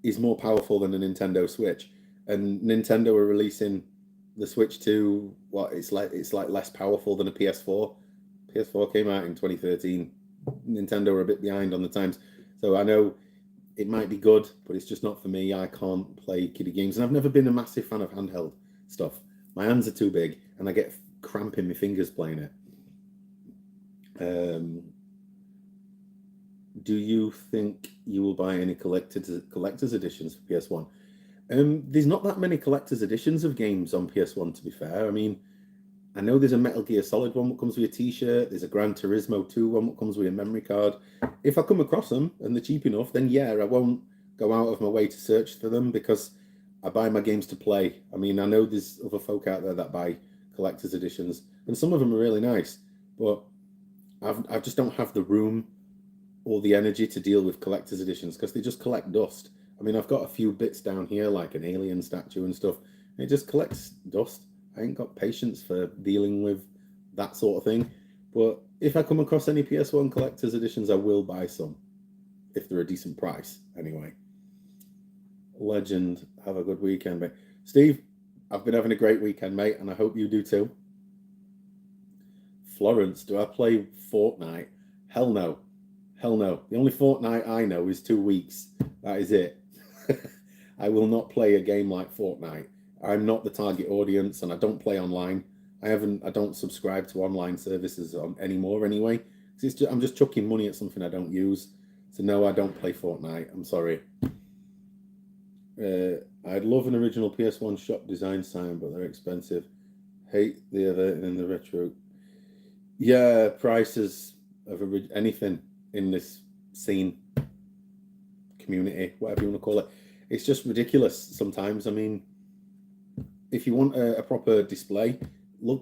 is more powerful than a Nintendo Switch. And Nintendo are releasing the Switch 2, what it's like less powerful than a PS4. PS4 came out in 2013. Nintendo are a bit behind on the times. So I know it might be good, but it's just not for me. I can't play kiddie games. And I've never been a massive fan of handheld stuff. My hands are too big and I get cramp in my fingers playing it. Do you think you will buy any collector's editions for PS1? There's not that many collector's editions of games on PS1, to be fair. I mean, I know there's a Metal Gear Solid one that comes with a T-shirt. There's a Gran Turismo 2 one that comes with a memory card. If I come across them and they're cheap enough, then yeah, I won't go out of my way to search for them because I buy my games to play. I mean, I know there's other folk out there that buy collector's editions, and some of them are really nice, but I just don't have the room or the energy to deal with collector's editions because they just collect dust. I mean, I've got a few bits down here, like an alien statue and stuff. It just collects dust. I ain't got patience for dealing with that sort of thing. But if I come across any PS1 collector's editions, I will buy some. If they're a decent price, anyway. Legend. Have a good weekend, mate. Steve, I've been having a great weekend, mate, and I hope you do too. Florence, do I play Fortnite? Hell no. Hell no. The only Fortnite I know is 2 weeks. That is it. I will not play a game like Fortnite. I'm not the target audience, and I don't play online. I don't subscribe to online services anymore anyway. I'm just chucking money at something I don't use. So no, I don't play Fortnite. I'm sorry. I'd love an original PS1 shop design sign, but they're expensive. Hate the other in the retro. Yeah, prices of anything in this scene, community, whatever you want to call it, it's just ridiculous sometimes. I mean, if you want a proper display,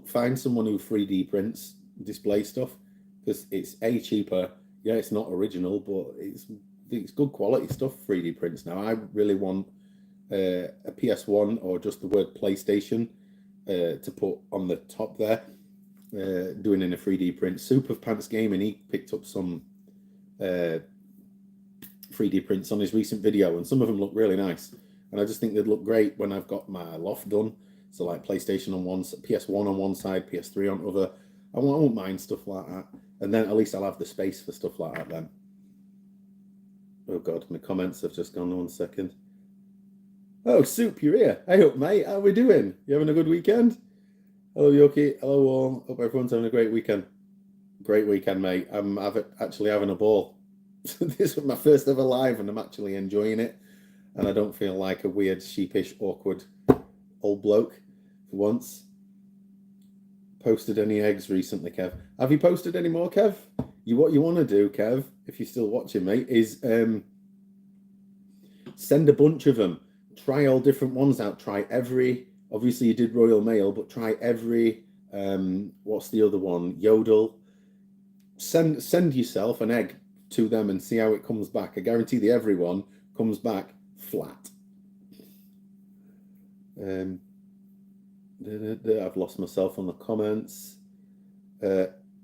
find someone who 3D prints display stuff because it's cheaper. Yeah, it's not original, but it's good quality stuff. 3D prints now. I really want a PS1 or just the word PlayStation to put on the top there. Doing in a 3D print. Soup of Pants Gaming, he picked up some 3D prints on his recent video, and some of them look really nice. And I just think they'd look great when I've got my loft done. So like PlayStation on one, PS1 on one side, PS3 on other. I won't mind stuff like that. And then at least I'll have the space for stuff like that then. Oh God, my comments have just gone 1 second. Oh, Soup, you're here. Hey up, mate. How we doing? You having a good weekend? Hello, Yoki. Hello, all. Hope everyone's having a great weekend. Great weekend, mate. I'm actually having a ball. This was my first ever live, and I'm actually enjoying it. And I don't feel like a weird, sheepish, awkward old bloke for once. Posted any eggs recently, Kev? Have you posted any more, Kev? What you want to do, Kev, if you're still watching, mate, is send a bunch of them. Try all different ones out. Try every... Obviously, you did Royal Mail, but try every, what's the other one? Yodel. Send yourself an egg to them and see how it comes back. I guarantee the everyone comes back flat. I've lost myself on the comments.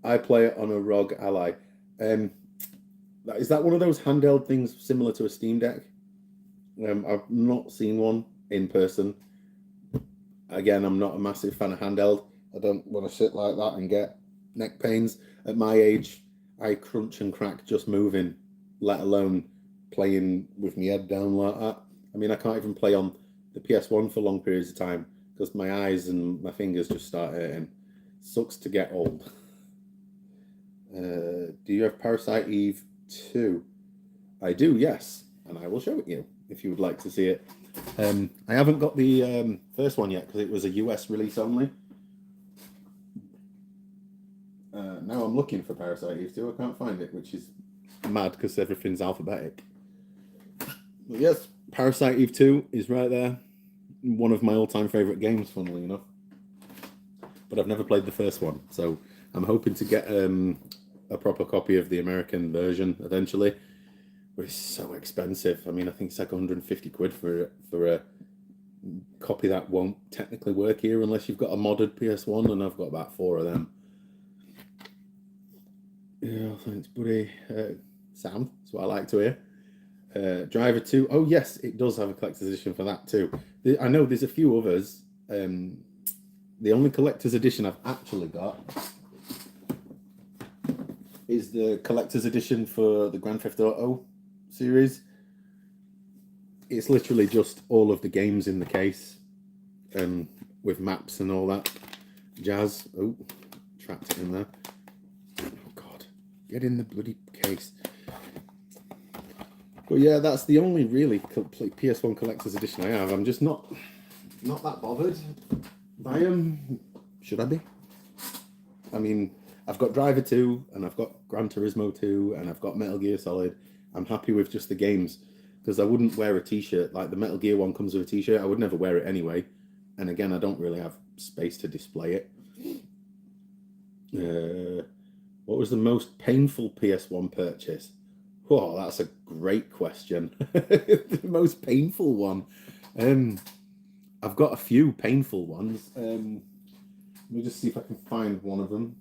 I play it on a ROG Ally. Is that one of those handheld things similar to a Steam Deck? I've not seen one in person. Again, I'm not a massive fan of handheld. I don't want to sit like that and get neck pains. At my age, I crunch and crack just moving, let alone playing with my head down like that. I mean, I can't even play on the PS1 for long periods of time because my eyes and my fingers just start hurting. Sucks to get old. Do you have Parasite Eve 2? I do, yes. And I will show it you if you would like to see it. I haven't got the first one yet because it was a US release only. Now I'm looking for Parasite Eve 2. I can't find it, which is mad because everything's alphabetic. But yes, Parasite Eve 2 is right there. One of my all-time favourite games, funnily enough. But I've never played the first one, so I'm hoping to get a proper copy of the American version eventually. But it's so expensive. I mean, I think it's like 150 quid for a copy that won't technically work here unless you've got a modded PS1, and I've got about 4 of them. Yeah, thanks, buddy. Sound, that's what I like to hear. Driver 2. Oh, yes, it does have a collector's edition for that too. I know there's a few others. The only collector's edition I've actually got is the collector's edition for the Grand Theft Auto series. It's literally just all of the games in the case, with maps and all that jazz. Oh, trapped it in there. Oh God, get in the bloody case. But yeah, that's the only really complete PS1 collector's edition I have. I'm just not that bothered by them. Should I be? I mean, I've got Driver 2, and I've got Gran Turismo 2, and I've got Metal Gear Solid. I'm happy with just the games, because I wouldn't wear a t-shirt. Like the Metal Gear one comes with a t-shirt. I would never wear it anyway. And again, I don't really have space to display it. What was the most painful PS1 purchase? Oh, that's a great question. The most painful one. I've got a few painful ones. Let me just see if I can find one of them.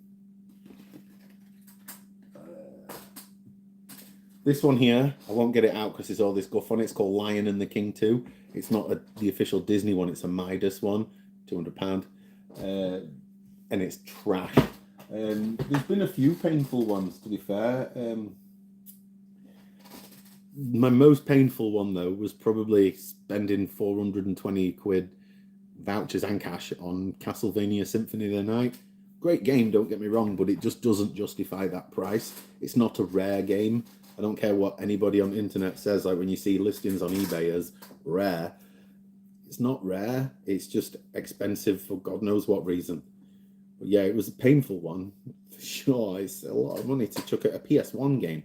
This one here, I won't get it out because there's all this guff on it. It's called Lion and the King 2. It's not the official Disney one. It's a Midas one, £200. And it's trash. There's been a few painful ones, to be fair. My most painful one, though, was probably spending 420 quid vouchers and cash on Castlevania Symphony of the Night. Great game, don't get me wrong, but it just doesn't justify that price. It's not a rare game. I don't care what anybody on the internet says, like when you see listings on eBay as rare. It's not rare, it's just expensive for God knows what reason. But yeah, it was a painful one, for sure. It's a lot of money to chuck at a PS1 game.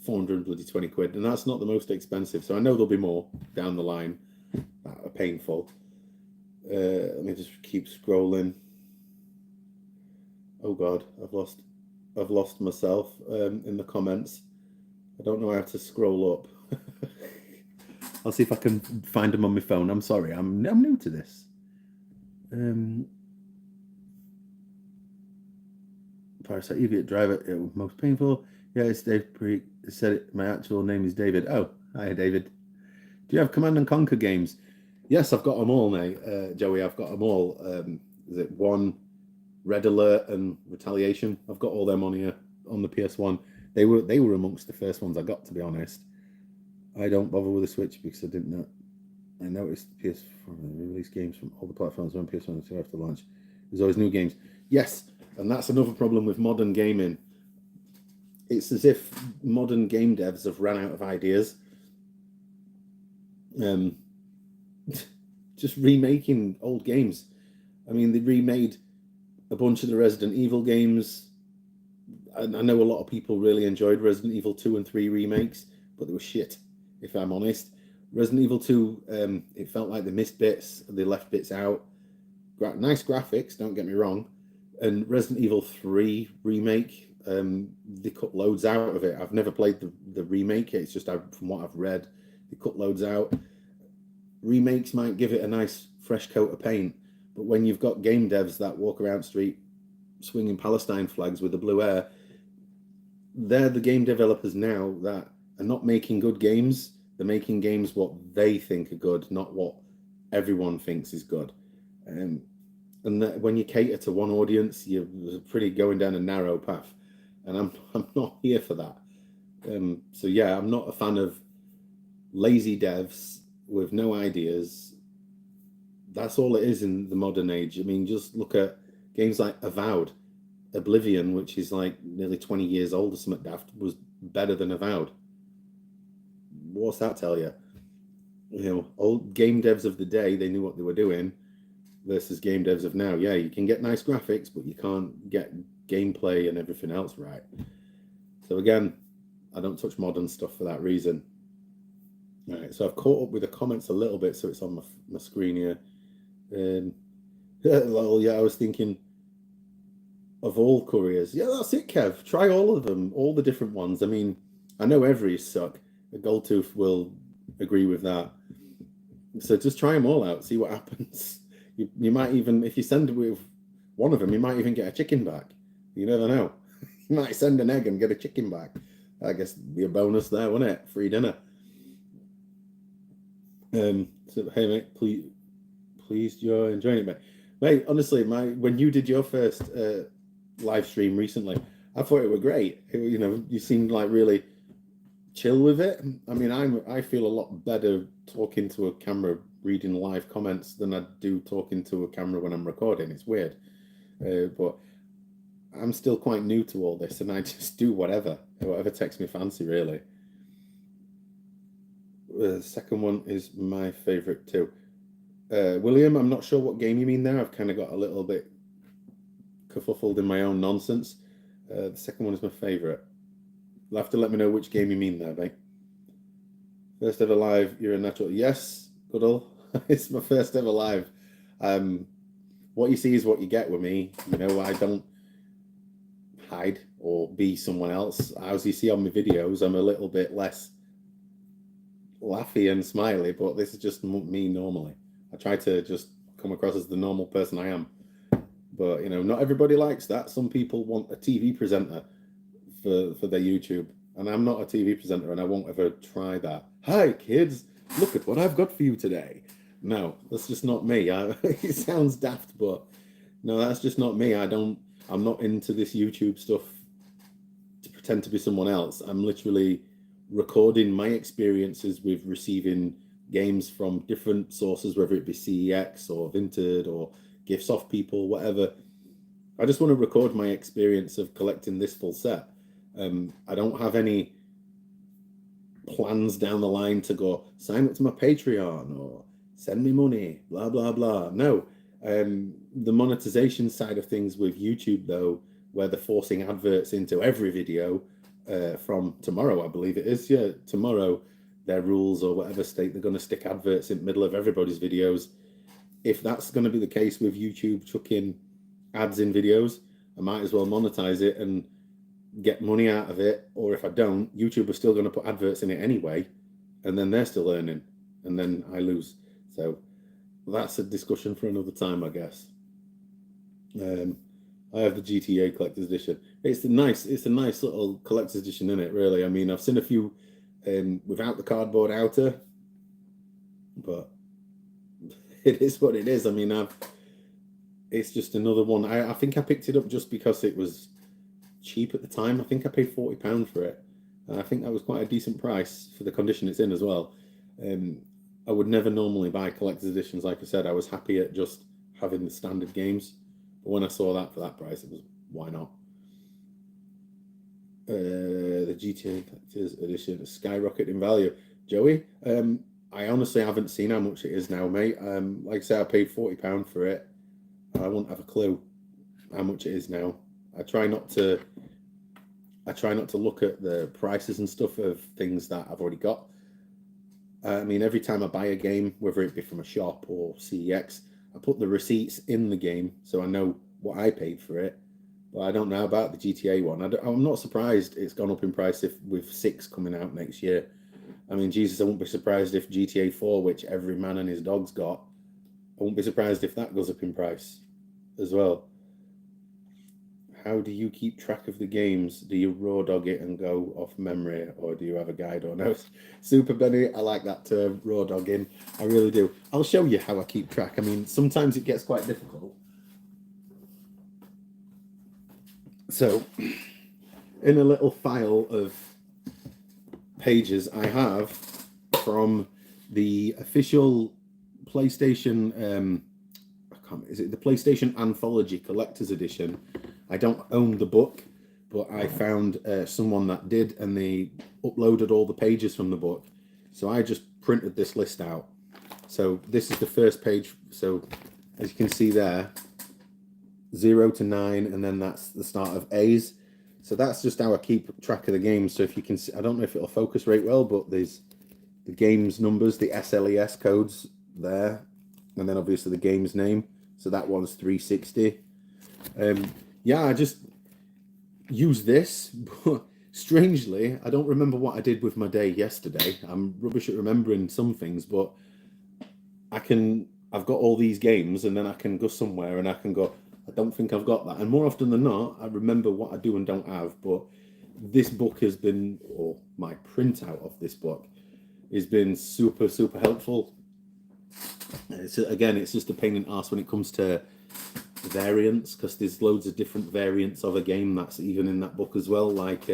420 quid, and that's not the most expensive. So I know there'll be more down the line that are painful. Let me just keep scrolling. Oh God, I've lost myself in the comments. I don't know how to scroll up. I'll see if I can find them on my phone. I'm sorry, I'm new to this. Parasite Idiot Driver, most painful. Yeah, it's Dave Pre. Said it. My actual name is David. Oh, hi, David. Do you have Command and Conquer games? Yes, I've got them all, mate. Joey, I've got them all. Is it 1, Red Alert, and Retaliation? I've got all them on here on the PS1. They were amongst the first ones I got, to be honest. I don't bother with the Switch because I didn't know. I noticed PS4 release games from all the platforms when PS1 and 2 after launch. There's always new games. Yes, and that's another problem with modern gaming. It's as if modern game devs have run out of ideas. Just remaking old games. I mean, they remade a bunch of the Resident Evil games. I know a lot of people really enjoyed Resident Evil 2 and 3 remakes, but they were shit, if I'm honest. Resident Evil 2, it felt like they missed bits, they left bits out. Nice graphics, don't get me wrong. And Resident Evil 3 remake, they cut loads out of it. I've never played the remake. It's just from what I've read, they cut loads out. Remakes might give it a nice fresh coat of paint, but when you've got game devs that walk around street swinging Palestine flags with the blue air, they're the game developers now that are not making good games. They're making games what they think are good, not what everyone thinks is good. And that when you cater to one audience, you're pretty going down a narrow path. And I'm not here for that. So yeah, I'm not a fan of lazy devs with no ideas. That's all it is in the modern age. I mean, just look at games like Avowed. Oblivion, which is like nearly 20 years old or something daft, was better than Avowed. What's that tell you? You know, old game devs of the day, they knew what they were doing, versus game devs of now. Yeah, you can get nice graphics, but you can't get gameplay and everything else right. So again, I don't touch modern stuff for that reason. All right, so I've caught up with the comments a little bit, so it's on my screen here. Well, yeah, I was thinking of all couriers. Yeah, that's it, Kev. Try all of them, all the different ones. I mean, I know every suck. Goldtooth will agree with that. So just try them all out, see what happens. You might even, if you send with one of them, you might even get a chicken back. You never know. You might send an egg and get a chicken back. I guess be a bonus there, wouldn't it? Free dinner. So hey mate, please you're enjoying it, mate. Mate, honestly, when you did your first live stream recently, I thought it were great. You seemed like really chill with it. I mean, I feel a lot better talking to a camera, reading live comments than I do talking to a camera when I'm recording. It's weird, but I'm still quite new to all this, and I just do whatever takes me fancy, really. The second one is my favorite too. William, I'm not sure what game you mean there. I've kind of got a little bit kerfuffled in my own nonsense. The second one is my favorite. You'll have to let me know which game you mean there, mate. First ever live, you're a natural. Yes, Goodall. It's my first ever live. What you see is what you get with me. I don't hide or be someone else. As you see on my videos, I'm a little bit less laughy and smiley, but this is just me normally. I try to just come across as the normal person I am. But, not everybody likes that. Some people want a TV presenter for their YouTube. And I'm not a TV presenter, and I won't ever try that. Hi, kids. Look at what I've got for you today. No, that's just not me. It sounds daft, but no, that's just not me. I'm not into this YouTube stuff to pretend to be someone else. I'm literally recording my experiences with receiving games from different sources, whether it be CEX or Vinted or gifts off people, whatever. I just want to record my experience of collecting this full set. I don't have any plans down the line to go sign up to my Patreon or send me money, blah, blah, blah. No. The monetization side of things with YouTube, though, where they're forcing adverts into every video from tomorrow, I believe it is. Yeah, tomorrow, their rules or whatever state, they're going to stick adverts in the middle of everybody's videos. If that's going to be the case with YouTube chucking ads in videos, I might as well monetize it and get money out of it. Or if I don't, YouTube is still going to put adverts in it anyway, and then they're still earning, and then I lose. So that's a discussion for another time, I guess. I have the GTA collector's edition. It's a nice little collector's edition, isn't it? Really. I mean, I've seen a few without the cardboard outer, but it is what it is. I mean, it's just another one. I think I picked it up just because it was cheap at the time. I think I paid £40 for it. And I think that was quite a decent price for the condition it's in as well. I would never normally buy collector's editions. Like I said, I was happy at just having the standard games. But when I saw that for that price, it was, why not? The GTA Collector's Edition is skyrocketing in value. Joey, I honestly haven't seen how much it is now, mate. Like I said, I paid £40 for it. I won't have a clue how much it is now. I try not to look at the prices and stuff of things that I've already got. I mean, every time I buy a game, whether it be from a shop or CEX, I put the receipts in the game so I know what I paid for it. But I don't know about the GTA one. I'm not surprised it's gone up in price with 6 coming out next year. I mean, Jesus, I won't be surprised if GTA 4, which every man and his dog's got, I won't be surprised if that goes up in price as well. How do you keep track of the games? Do you raw dog it and go off memory, or do you have a guide or no? Super Benny, I like that term, raw dogging. I really do. I'll show you how I keep track. I mean, sometimes it gets quite difficult. So, in a little file of pages I have from the official PlayStation, is it the PlayStation Anthology Collector's Edition? I don't own the book, but I found someone that did, and they uploaded all the pages from the book. So I just printed this list out. So this is the first page. So as you can see there, 0 to 9, and then that's the start of A's. So that's just how I keep track of the games. So if you can see, I don't know if it'll focus right well, but there's the game's numbers, the SLES codes there, and then obviously the game's name. So that one's 360. Yeah, I just use this, but strangely, I don't remember what I did with my day yesterday. I'm rubbish at remembering some things, but I've got all these games, and then I can go somewhere and I can go, I don't think I've got that. And more often than not, I remember what I do and don't have. But this book has been, or my printout of this book has been super, super helpful. It's just a pain in the arse when it comes to variants, because there's loads of different variants of a game that's even in that book as well. Like,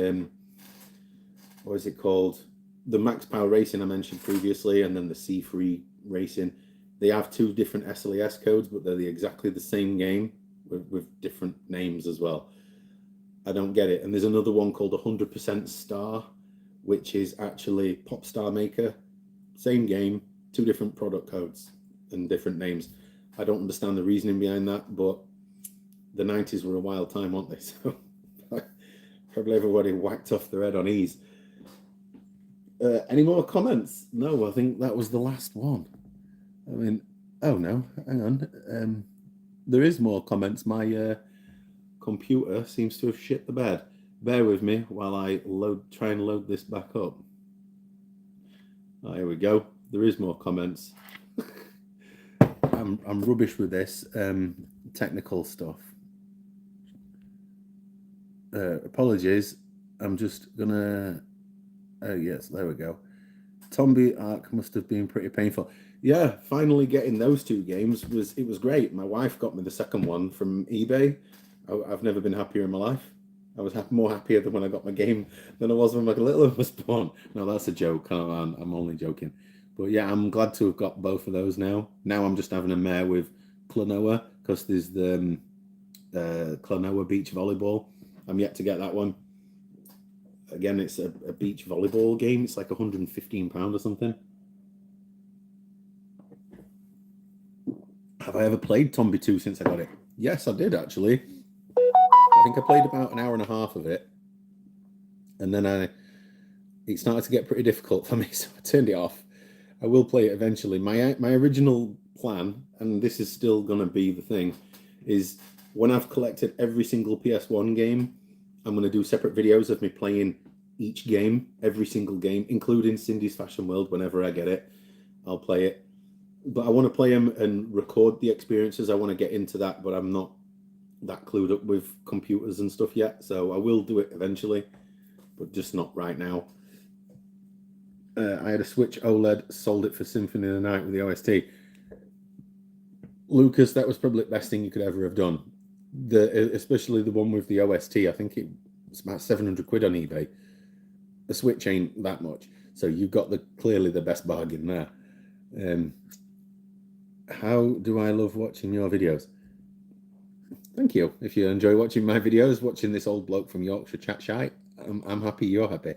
what is it called? The Max Power Racing I mentioned previously, and then the C3 Racing. They have 2 different SLES codes, but they're exactly the same game with different names as well. I don't get it. And there's another one called 100% Star, which is actually Pop Star Maker. Same game, 2 different product codes and different names. I don't understand the reasoning behind that, but the 90s were a wild time, weren't they? So probably everybody whacked off their head on ease. Any more comments? No, I think that was the last one. I mean, oh no, hang on. There is more comments. My computer seems to have shit the bed. Bear with me while I try and load this back up. Oh, here we go. There is more comments. I'm rubbish with this technical stuff. Apologies. I'm just gonna. Oh yes, there we go. Tombi Arc must have been pretty painful. Yeah, finally getting those 2 games was great. My wife got me the second one from eBay. I've never been happier in my life. I was more happier than when I got my game than I was when my little one was born. No, that's a joke. I'm only joking. But yeah, I'm glad to have got both of those now. Now I'm just having a mare with Klonoa, because there's the Klonoa beach volleyball. I'm yet to get that one. Again, it's a beach volleyball game. It's like £115 or something. Have I ever played Tombi 2 since I got it? Yes, I did actually. I think I played about an hour and a half of it, and then it started to get pretty difficult for me, so I turned it off. I will play it eventually. My original plan, and this is still going to be the thing, is when I've collected every single PS1 game, I'm going to do separate videos of me playing each game, every single game, including Cindy's Fashion World. Whenever I get it, I'll play it. But I want to play them and record the experiences. I want to get into that, but I'm not that clued up with computers and stuff yet. So I will do it eventually, but just not right now. I had a Switch OLED, sold it for Symphony of the Night with the OST. Lucas, that was probably the best thing you could ever have done. Especially the one with the OST. I think it's about 700 quid on eBay. The Switch ain't that much, so you've got clearly the best bargain there. How do I love watching your videos? Thank you. If you enjoy watching my videos, watching this old bloke from Yorkshire chat shite, I'm happy you're happy.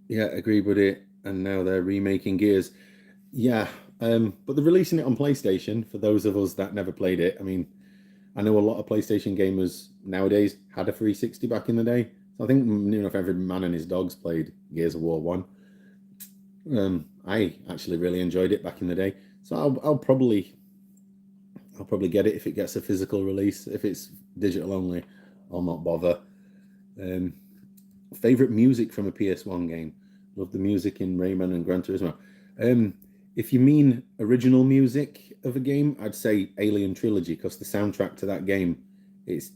Yeah, agree with it. And now they're remaking Gears. Yeah, but they're releasing it on PlayStation for those of us that never played it. I mean, I know a lot of PlayStation gamers nowadays had a 360 back in the day. So I think if every man and his dogs played Gears of War 1. I actually really enjoyed it back in the day. So I'll probably get it if it gets a physical release. If it's digital only, I'll not bother. Favorite music from a PS1 game? Love the music in Rayman and Gran Turismo. If you mean original music of a game, I'd say Alien Trilogy, because the soundtrack to that game is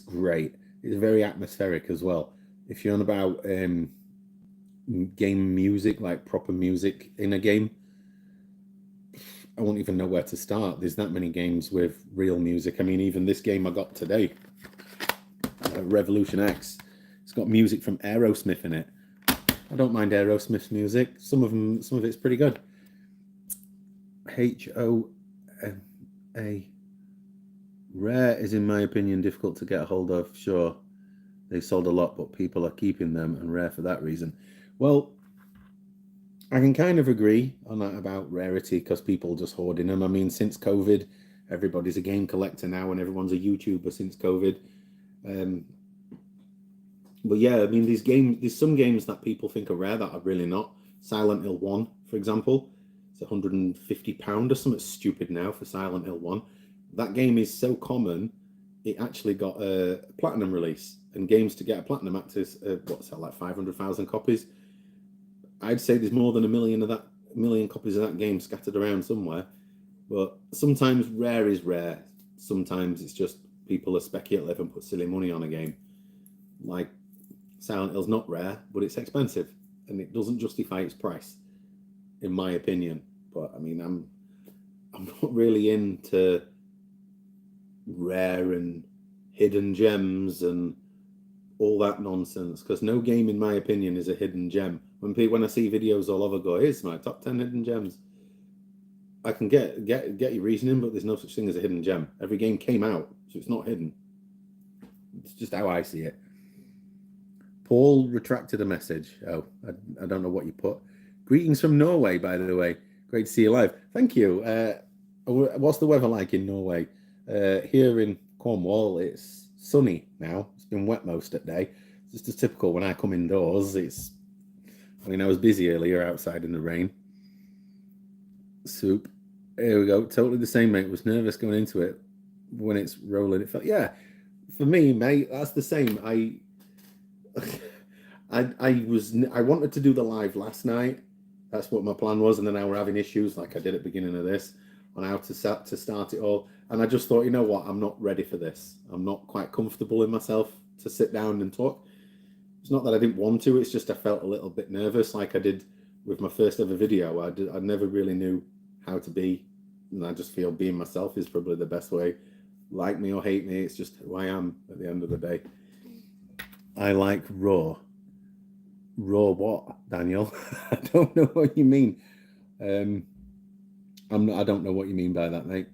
great. It's very atmospheric as well. If you're on about game music, like proper music in a game, I won't even know where to start. There's that many games with real music. I mean, even this game I got today, Revolution X, it's got music from Aerosmith in it. I don't mind Aerosmith's music. Some of it's pretty good. HOMA. Rare is, in my opinion, difficult to get a hold of. Sure, they sold a lot, but people are keeping them, and Rare for that reason. Well, I can kind of agree on that about Rarity, because people just hoarding them. I mean, since COVID, everybody's a game collector now, and everyone's a YouTuber since COVID. But yeah, I mean, there's some games that people think are rare that are really not. Silent Hill 1, for example, it's £150 or something stupid now for Silent Hill 1. That game is so common, it actually got a platinum release. And games to get a platinum access, like 500,000 copies. I'd say there's more than 1 million of that million copies of that game scattered around somewhere. But sometimes rare is rare. Sometimes it's just people are speculative and put silly money on a game. Like Silent Hill's not rare, but it's expensive, and it doesn't justify its price, in my opinion. But I mean, I'm not really into rare and hidden gems and all that nonsense, because no game, in my opinion, is a hidden gem. When I see videos all over, go, here's my top 10 hidden gems. I can get your reasoning, but there's no such thing as a hidden gem. Every game came out, so it's not hidden. It's just how I see it. Paul retracted a message. Oh, I don't know what you put. Greetings from Norway, by the way. Great to see you live. Thank you. What's the weather like in Norway? Here in Cornwall, it's sunny now. It's been wet most of the day. It's just as typical when I come indoors. I was busy earlier outside in the rain. Soup. Here we go. Totally the same, mate. Was nervous going into it. When it's rolling, it felt, yeah. For me, mate, that's the same. I wanted to do the live last night. That's what my plan was, and then I were having issues, like I did at the beginning of this, on how to start it all. And I just thought, you know what, I'm not ready for this. I'm not quite comfortable in myself to sit down and talk. It's not that I didn't want to, it's just I felt a little bit nervous, like I did with my first ever video. I never really knew how to be, and I just feel being myself is probably the best way. Like me or hate me, it's just who I am at the end of the day. I like raw. Raw what, Daniel? I don't know what you mean. I don't know what you mean by that, mate.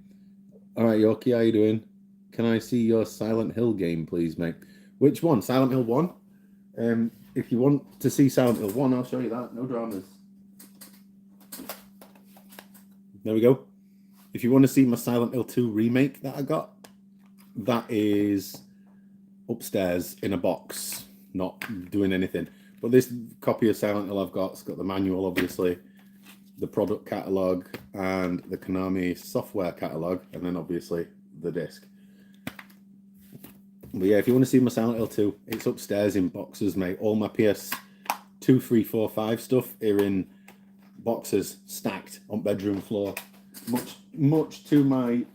All right, Yorkie, how you doing? Can I see your Silent Hill game, please, mate? Which one? Silent Hill 1? If you want to see Silent Hill 1, I'll show you that. No dramas. There we go. If you want to see my Silent Hill 2 remake that I got, that is upstairs in a box, not doing anything. But this copy of Silent Hill I've got, it's got the manual, obviously, the product catalogue, and the Konami software catalogue, and then obviously the disc. But yeah, if you want to see my Silent Hill 2, it's upstairs in boxes, mate. All my PS2, 3, 4, 5 stuff are in boxes stacked on bedroom floor. Much to my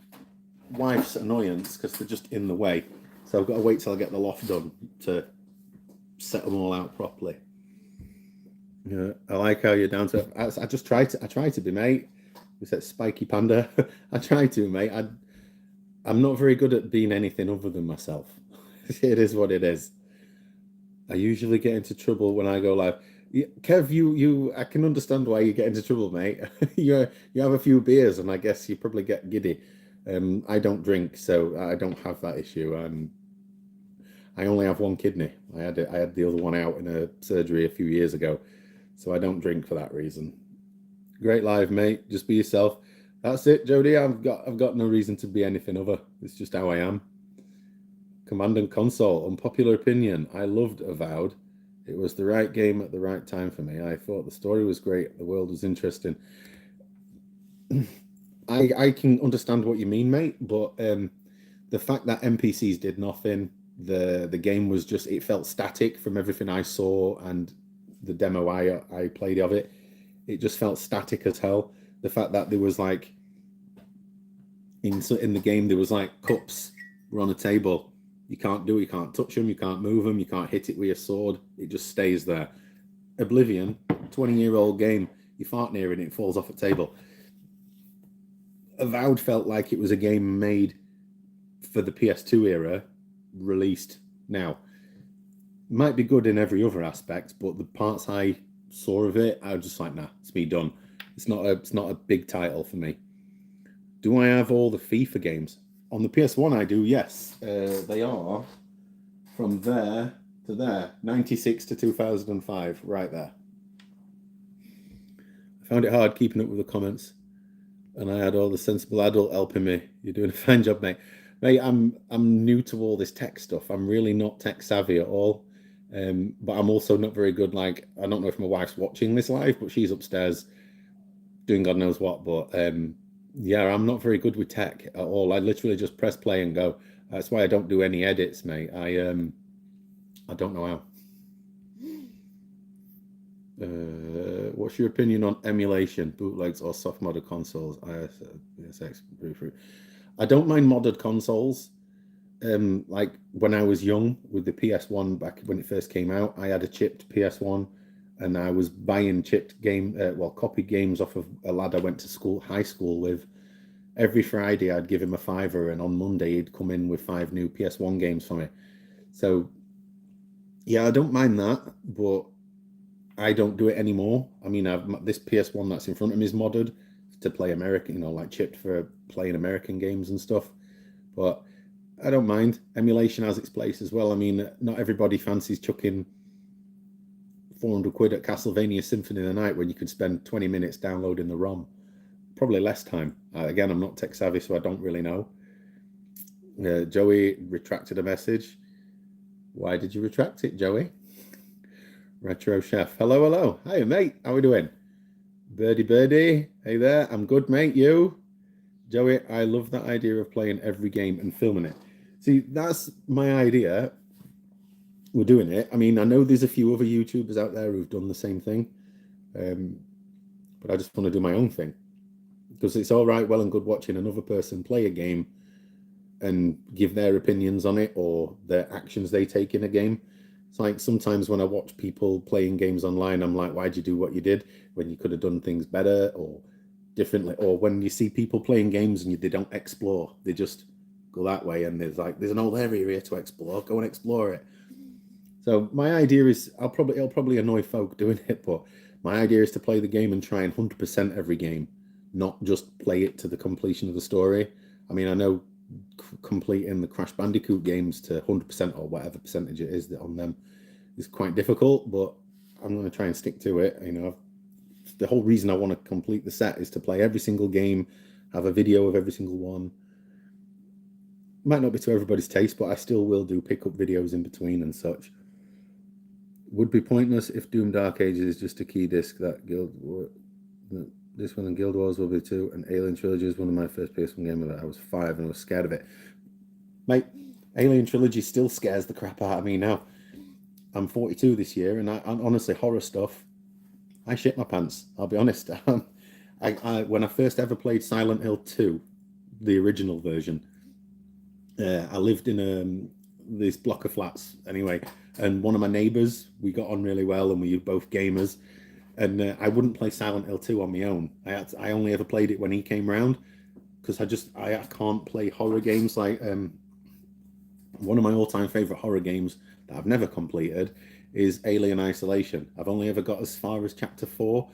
wife's annoyance, because they're just in the way. So I've got to wait till I get the loft done to set them all out properly. Yeah, I like how you're down to. I just try to be, mate. We said Spiky Panda. I try to, mate. I'm not very good at being anything other than myself. It is what it is. I usually get into trouble when I go live. Kev, I can understand why you get into trouble, mate. you have a few beers, and I guess you probably get giddy. I don't drink, so I don't have that issue. I only have one kidney. I had the other one out in a surgery a few years ago, so I don't drink for that reason. Great live, mate. Just be yourself. That's it, Jody. I've got no reason to be anything other. It's just how I am. Command and Console. Unpopular opinion. I loved Avowed. It was the right game at the right time for me. I thought the story was great. The world was interesting. I can understand what you mean, mate, but the fact that NPCs did nothing, the game was just, it felt static from everything I saw, and the demo I played of it, it just felt static as hell. The fact that there was like, in the game, there was like cups were on a table. You can't touch them, you can't move them, you can't hit it with your sword. It just stays there. Oblivion, 20-year-old game, you fart near it, it falls off a table. Avowed felt like it was a game made for the PS2 era, released now. Might be good in every other aspect, but the parts I saw of it, I was just like, nah, it's me done. It's not a big title for me. Do I have all the FIFA games? On the PS1 I do, yes. They are from there to there. 96 to 2005, right there. I found it hard keeping up with the comments, and I had all the sensible adult helping me. You're doing a fine job, mate. Mate, I'm new to all this tech stuff. I'm really not tech savvy at all. But I'm also not very good. Like, I don't know if my wife's watching this live, but she's upstairs doing God knows what. But yeah, I'm not very good with tech at all. I literally just press play and go. That's why I don't do any edits, mate. I don't know how. What's your opinion on emulation, bootlegs, or soft modded consoles? ISX, I don't mind modded consoles. Like when I was young with the PS1 back when it first came out, I had a chipped PS1, and I was buying chipped copied games off of a lad I went to high school with. Every Friday I'd give him a fiver, and on Monday he'd come in with 5 new PS1 games for me. So yeah, I don't mind that, but I don't do it anymore. I mean, this PS1 that's in front of me is modded to play American, like chipped for playing American games and stuff. But I don't mind. Emulation has its place as well. I mean, not everybody fancies chucking 400 quid at Castlevania Symphony of the Night when you could spend 20 minutes downloading the ROM. Probably less time. Again, I'm not tech savvy, so I don't really know. Joey retracted a message. Why did you retract it, Joey? Retro Chef. Hello, hello. Hi, mate. How we doing? Birdie. Hey there. I'm good, mate. You? Joey, I love that idea of playing every game and filming it. See, that's my idea. We're doing it. I mean, I know there's a few other YouTubers out there who've done the same thing. But I just want to do my own thing. Because it's all right, well and good watching another person play a game and give their opinions on it or their actions they take in a game. It's like sometimes when I watch people playing games online, I'm like, why'd you do what you did when you could have done things better or differently? Or when you see people playing games and they don't explore, they just go that way, and there's an whole area here to explore. Go and explore it. So my idea is, it'll probably annoy folk doing it, but my idea is to play the game and try and 100% every game, not just play it to the completion of the story. I mean, I know completing the Crash Bandicoot games to 100% or whatever percentage it is that on them is quite difficult, but I'm going to try and stick to it. The whole reason I want to complete the set is to play every single game, have a video of every single one. Might not be to everybody's taste, but I still will do pickup videos in between and such. Would be pointless if Doom Dark Ages is just a key disc that this one and Guild Wars will be too, and Alien Trilogy is one of my first PS1 games that I was 5 and I was scared of it. Mate, Alien Trilogy still scares the crap out of me now. I'm 42 this year, and I honestly, horror stuff, I shit my pants. I'll be honest. When I first ever played Silent Hill 2, the original version, I lived in this block of flats anyway, and one of my neighbours, we got on really well, and we were both gamers. And I wouldn't play Silent Hill 2 on my own. I only ever played it when he came round, because I can't play horror games. Like one of my all-time favorite horror games that I've never completed is Alien Isolation. I've only ever got as far as chapter 4.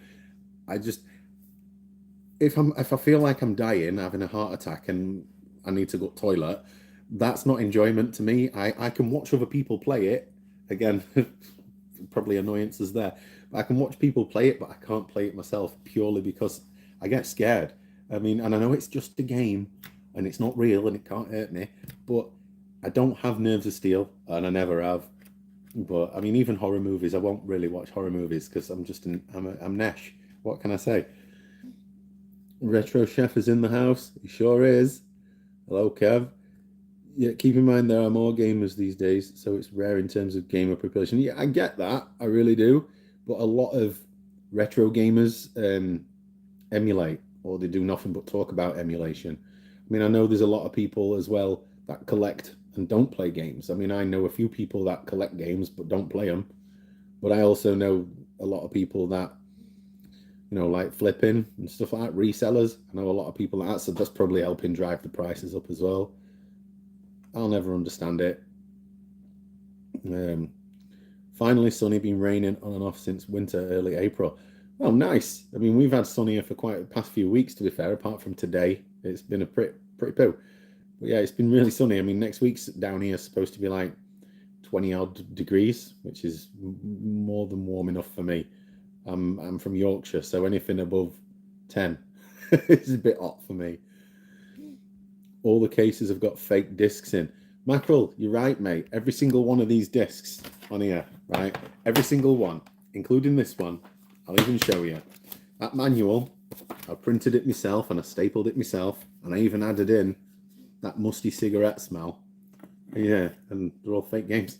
If I feel like I'm dying, having a heart attack, and I need to go to the toilet, that's not enjoyment to me. I can watch other people play it. Again, probably annoyances there. But I can watch people play it, but I can't play it myself purely because I get scared. I mean, and I know it's just a game and it's not real and it can't hurt me, but I don't have nerves of steel, and I never have. But I mean, even horror movies, I won't really watch horror movies because I'm Nesh. What can I say? Retro Chef is in the house. He sure is. Hello, Kev. Yeah, keep in mind there are more gamers these days, so it's rare in terms of gamer population. Yeah, I get that. I really do. But a lot of retro gamers emulate, or they do nothing but talk about emulation. I mean, I know there's a lot of people as well that collect and don't play games. I mean, I know a few people that collect games but don't play them. But I also know a lot of people that, like flipping and stuff like that, resellers. I know a lot of people so that's probably helping drive the prices up as well. I'll never understand it. Finally, sunny, been raining on and off since winter, early April. Oh, nice. I mean, we've had sunny for quite the past few weeks, to be fair, apart from today. It's been a pretty poo. But yeah, it's been really sunny. I mean, next week's down here is supposed to be like 20-odd degrees, which is more than warm enough for me. I'm from Yorkshire, so anything above 10 is a bit hot for me. All the cases have got fake discs in. Mackerel, you're right, mate. Every single one of these discs on here, right? Every single one, including this one. I'll even show you. That manual, I printed it myself and I stapled it myself, and I even added in that musty cigarette smell. Yeah, and they're all fake games.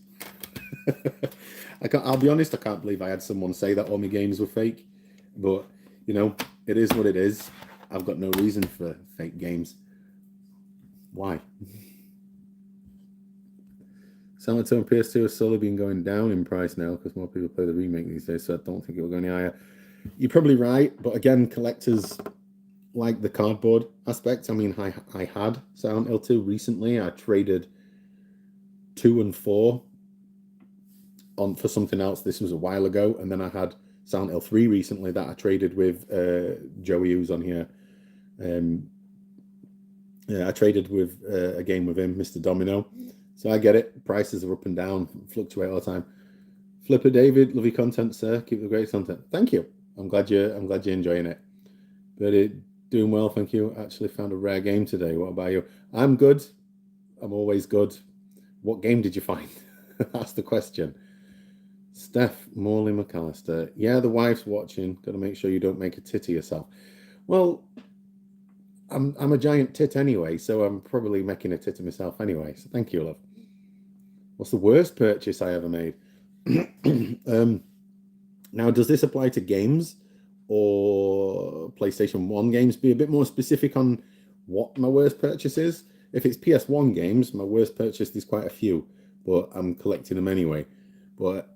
I'll be honest, I can't believe I had someone say that all my games were fake. But, you know, it is what it is. I've got no reason for fake games. Why? Silent Hill and PS2 has slowly been going down in price now because more people play the remake these days, so I don't think it will go any higher. You're probably right, but again, collectors like the cardboard aspect. I mean, I had Silent Hill 2 recently. I traded 2 and 4 on for something else. This was a while ago, and then I had Silent Hill 3 recently that I traded with Joey, who's on here. Yeah, I traded with a game with him, Mr. Domino. So I get it. Prices are up and down, fluctuate all the time. Flipper David, love your content, sir. Keep the great content. Thank you. I'm glad you're enjoying it. But doing well, thank you. Actually found a rare game today. What about you? I'm good. I'm always good. What game did you find? That's the question. Steph Morley McAllister. Yeah, the wife's watching. Got to make sure you don't make a tit of yourself. Well, I'm a giant tit anyway, so I'm probably making a tit of myself anyway. So thank you, love. What's the worst purchase I ever made? Now, does this apply to games or PlayStation 1 games? Be a bit more specific on what my worst purchase is. If it's PS1 games, my worst purchase, there's quite a few, but I'm collecting them anyway. But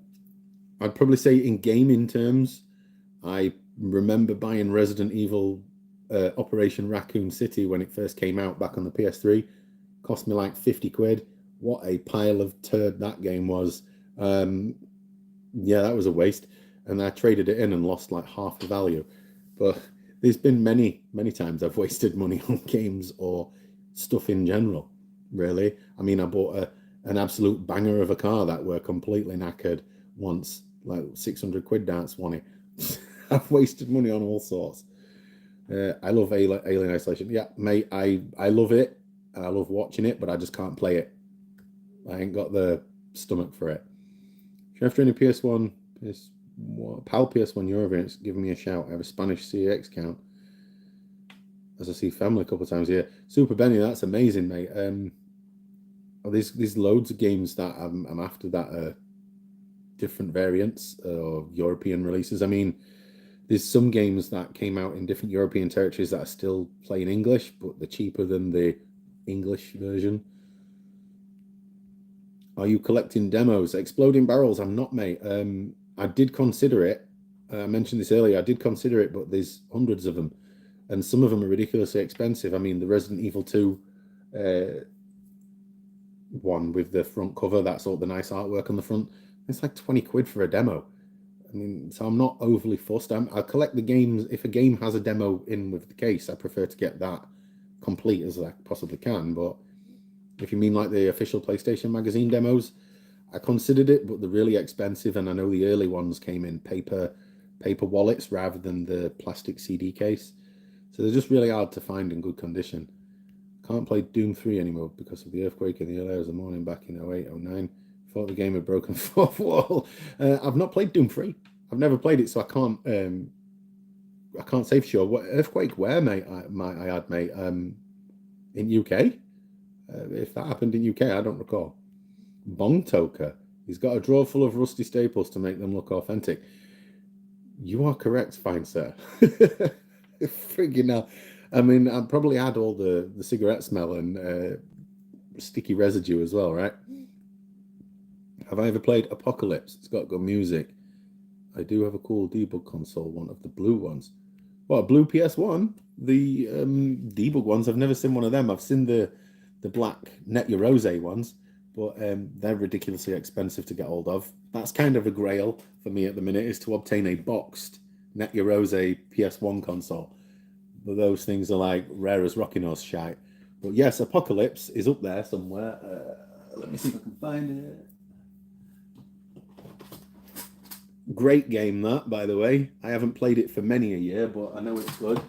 I'd probably say in gaming terms, I remember buying Resident Evil Operation Raccoon City when it first came out back on the PS3. Cost me like 50 quid. What a pile of turd that game was. Yeah, that was a waste. And I traded it in and lost like half the value. But there's been many times I've wasted money on games or stuff in general, really. I mean, I bought an absolute banger of a car that were completely knackered once, like 600 quid dance won it. I've wasted money on all sorts. I love Alien Isolation. Yeah, mate, I love it. And I love watching it, but I just can't play it. I ain't got the stomach for it. If you're after any PS1, PAL PS1 Euro variants, give me a shout. I have a Spanish CX count. As I see family a couple of times a year. Super Benny, that's amazing, mate. There's loads of games that I'm after that are different variants of European releases. I mean, there's some games that came out in different European territories that are still playing English, but they're cheaper than the English version. Are you collecting demos? Exploding Barrels, I'm not, mate. I did consider it. I mentioned this earlier. I did consider it, but there's hundreds of them. And some of them are ridiculously expensive. I mean, the Resident Evil 2 one with the front cover, that's all the nice artwork on the front. It's like 20 quid for a demo. I mean, so I'm not overly fussed. I collect the games. If a game has a demo in with the case, I prefer to get that complete as I possibly can. But if you mean like the official PlayStation magazine demos, I considered it, but they're really expensive. And I know the early ones came in paper wallets rather than the plastic CD case. So they're just really hard to find in good condition. Can't play Doom 3 anymore because of the earthquake in the early hours of the morning back in 08, 09. Thought the game had broken the fourth wall. I've not played Doom 3. I've never played it, so I can't say for sure. What earthquake where, mate? I add, mate. In UK? If that happened in UK, I don't recall. Bong Toker. He's got a drawer full of rusty staples to make them look authentic. You are correct, fine sir. Friggin' hell. I mean, I probably had all the cigarette smell and sticky residue as well, right? Have I ever played Apocalypse? It's got good music. I do have a cool debug console, one of the blue ones. What, a blue PS1? The debug ones, I've never seen one of them. I've seen the black Net Your Rose ones, but they're ridiculously expensive to get hold of. That's kind of a grail for me at the minute, is to obtain a boxed Net Your Rose PS1 console. But those things are like rare as rocking horse shite. But yes, Apocalypse is up there somewhere. Let me see if I can find it. Great game, that, by the way. I haven't played it for many a year, but I know it's good.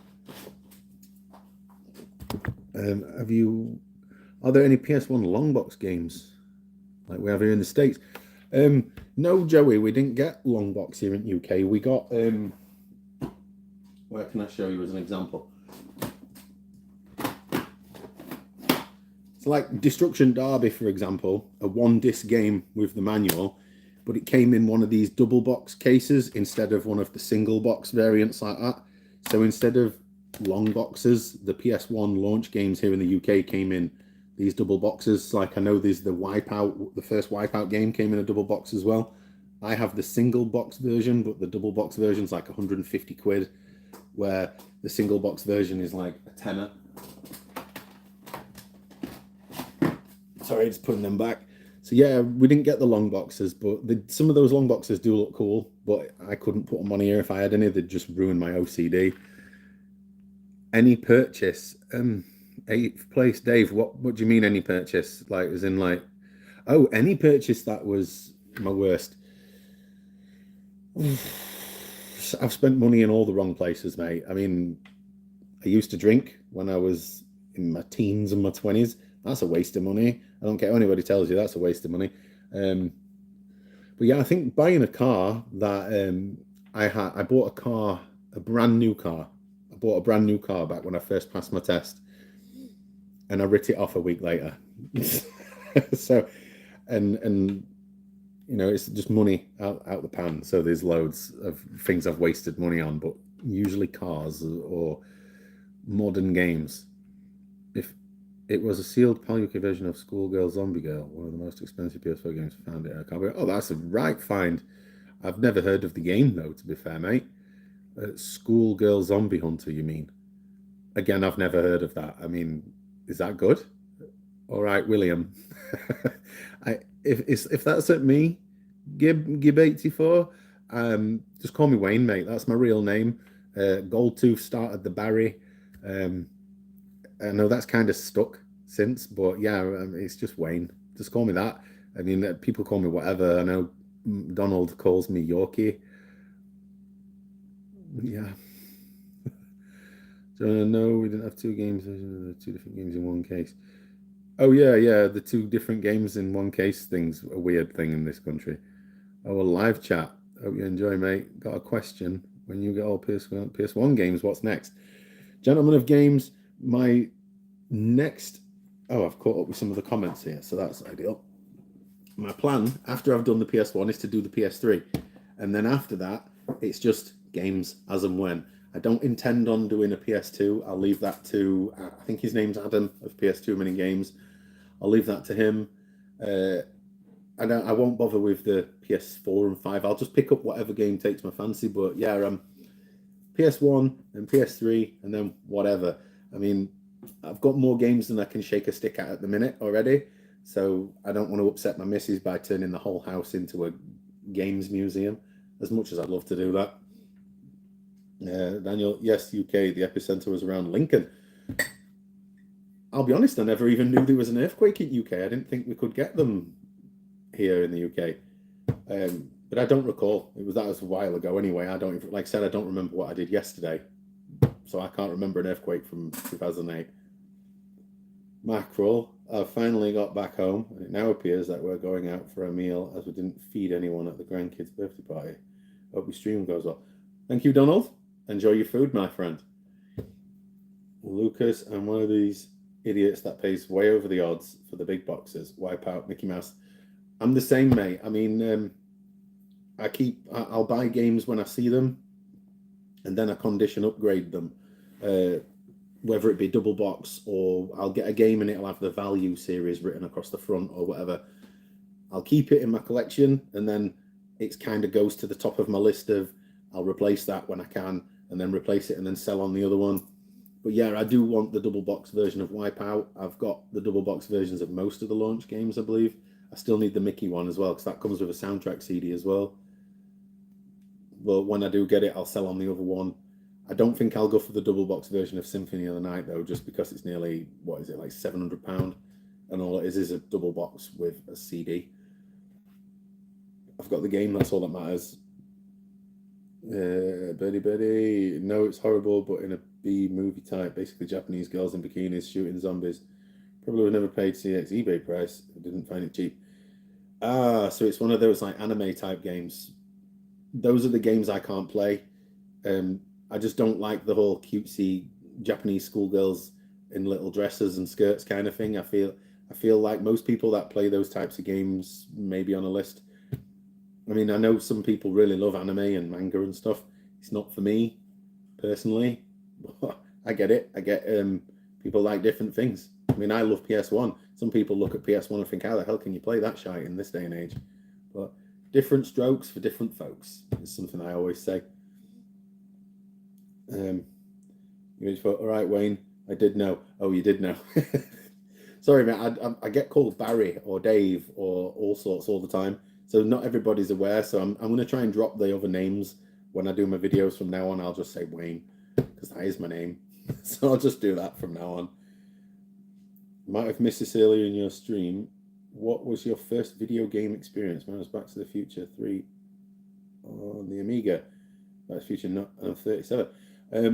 Are there any PS1 long box games like we have here in the States? No, Joey, we didn't get long box here in UK. We got, where can I show you as an example? It's like Destruction Derby, for example, a one-disc game with the manual. but it came in one of these double box cases instead of one of the single box variants like that. So instead of long boxes, the PS1 launch games here in the UK came in these double boxes. Like I know there's the Wipeout, the first Wipeout game came in a double box as well. I have the single box version, but the double box version's like 150 quid, where the single box version is like a tenner. Sorry, just putting them back. So yeah, we didn't get the long boxes, but some of those long boxes do look cool, but I couldn't put them on here. If I had any, they'd just ruin my OCD. Any purchase? Eighth place, Dave. What do you mean any purchase? Like as in like, oh, any purchase that was my worst. I've spent money in all the wrong places, mate. I mean, I used to drink when I was in my teens and my 20s. That's a waste of money. I don't care what anybody tells you, that's a waste of money. But yeah, I think buying a car that I bought a car, a brand new car. I bought a brand new car back when I first passed my test, and I writ it off a week later. So, and you know, it's just money out the pan. So there's loads of things I've wasted money on, but usually cars or modern games. If it was a sealed PAL UK version of Schoolgirl Zombie Girl, one of the most expensive PS4 games, found it. I can't be. Oh, that's a right find. I've never heard of the game though. To be fair, mate. Schoolgirl Zombie Hunter, you mean? Again, I've never heard of that. I mean, is that good? All right, William. If that's at me, Gib 84. Just call me Wayne, mate. That's my real name. Goldtooth started the Barry. I know that's kind of stuck since, but yeah, it's just Wayne. Just call me that. I mean, people call me whatever. I know Donald calls me Yorkie. Yeah. So no, we didn't have two games, two different games in one case. Oh yeah, the two different games in one case thing's a weird thing in this country. Oh, a live chat. Hope you enjoy, mate. Got a question. When you get all PS1 games, what's next? Gentlemen of Games, my next... Oh, I've caught up with some of the comments here, so that's ideal. My plan, after I've done the PS1, is to do the PS3. And then after that, it's just games as and when. I don't intend on doing a PS2. I'll leave that to... I think his name's Adam of PS2 Mini Games. I'll leave that to him. I won't bother with the PS4 and 5. I'll just pick up whatever game takes my fancy. But yeah, PS1 and PS3 and then whatever. I mean, I've got more games than I can shake a stick at the minute already. So I don't want to upset my missus by turning the whole house into a games museum, as much as I'd love to do that. Daniel, yes, UK, the epicenter was around Lincoln. I'll be honest, I never even knew there was an earthquake in UK. I didn't think we could get them here in the UK. But I don't recall. That was a while ago anyway. Like I said, I don't remember what I did yesterday. So I can't remember an earthquake from 2008. Mackerel, I finally got back home, and it now appears that we're going out for a meal as we didn't feed anyone at the grandkids' birthday party. Hope your stream goes well. Thank you, Donald. Enjoy your food, my friend. Lucas, I'm one of these idiots that pays way over the odds for the big boxes. Wipeout, Mickey Mouse. I'm the same, mate. I mean, I'll buy games when I see them, and then I condition upgrade them, whether it be double box or I'll get a game and it'll have the value series written across the front or whatever. I'll keep it in my collection, and then it kind of goes to the top of my list of I'll replace that when I can, and then replace it and then sell on the other one. But yeah, I do want the double box version of Wipeout. I've got the double box versions of most of the launch games, I believe. I still need the Mickey one as well, because that comes with a soundtrack CD as well. But when I do get it, I'll sell on the other one. I don't think I'll go for the double box version of Symphony of the Night, though, just because it's nearly, what is it, like £700? And all it is a double box with a CD. I've got the game, that's all that matters. Birdie, no, it's horrible, but in a B movie type, basically Japanese girls in bikinis shooting zombies. Probably would never paid CX eBay price. I didn't find it cheap. So it's one of those like anime type games. Those are the games I can't play. I just don't like the whole cutesy Japanese schoolgirls in little dresses and skirts kind of thing. I feel like most people that play those types of games may be on a list. I mean, I know some people really love anime and manga and stuff. It's not for me personally. I get it. I get people like different things. I mean, I love PS1. Some people look at PS1 and think, how the hell can you play that shite in this day and age? But different strokes for different folks is something I always say. All right, Wayne, I did know. Oh, you did know. Sorry, man. I get called Barry or Dave or all sorts all the time. So not everybody's aware. So I'm going to try and drop the other names when I do my videos from now on. I'll just say Wayne because that is my name. So I'll just do that from now on. Might have missed this earlier in your stream. What was your first video game experience? Mine was Back to the Future 3 on the Amiga. Back to the Future, not on 37.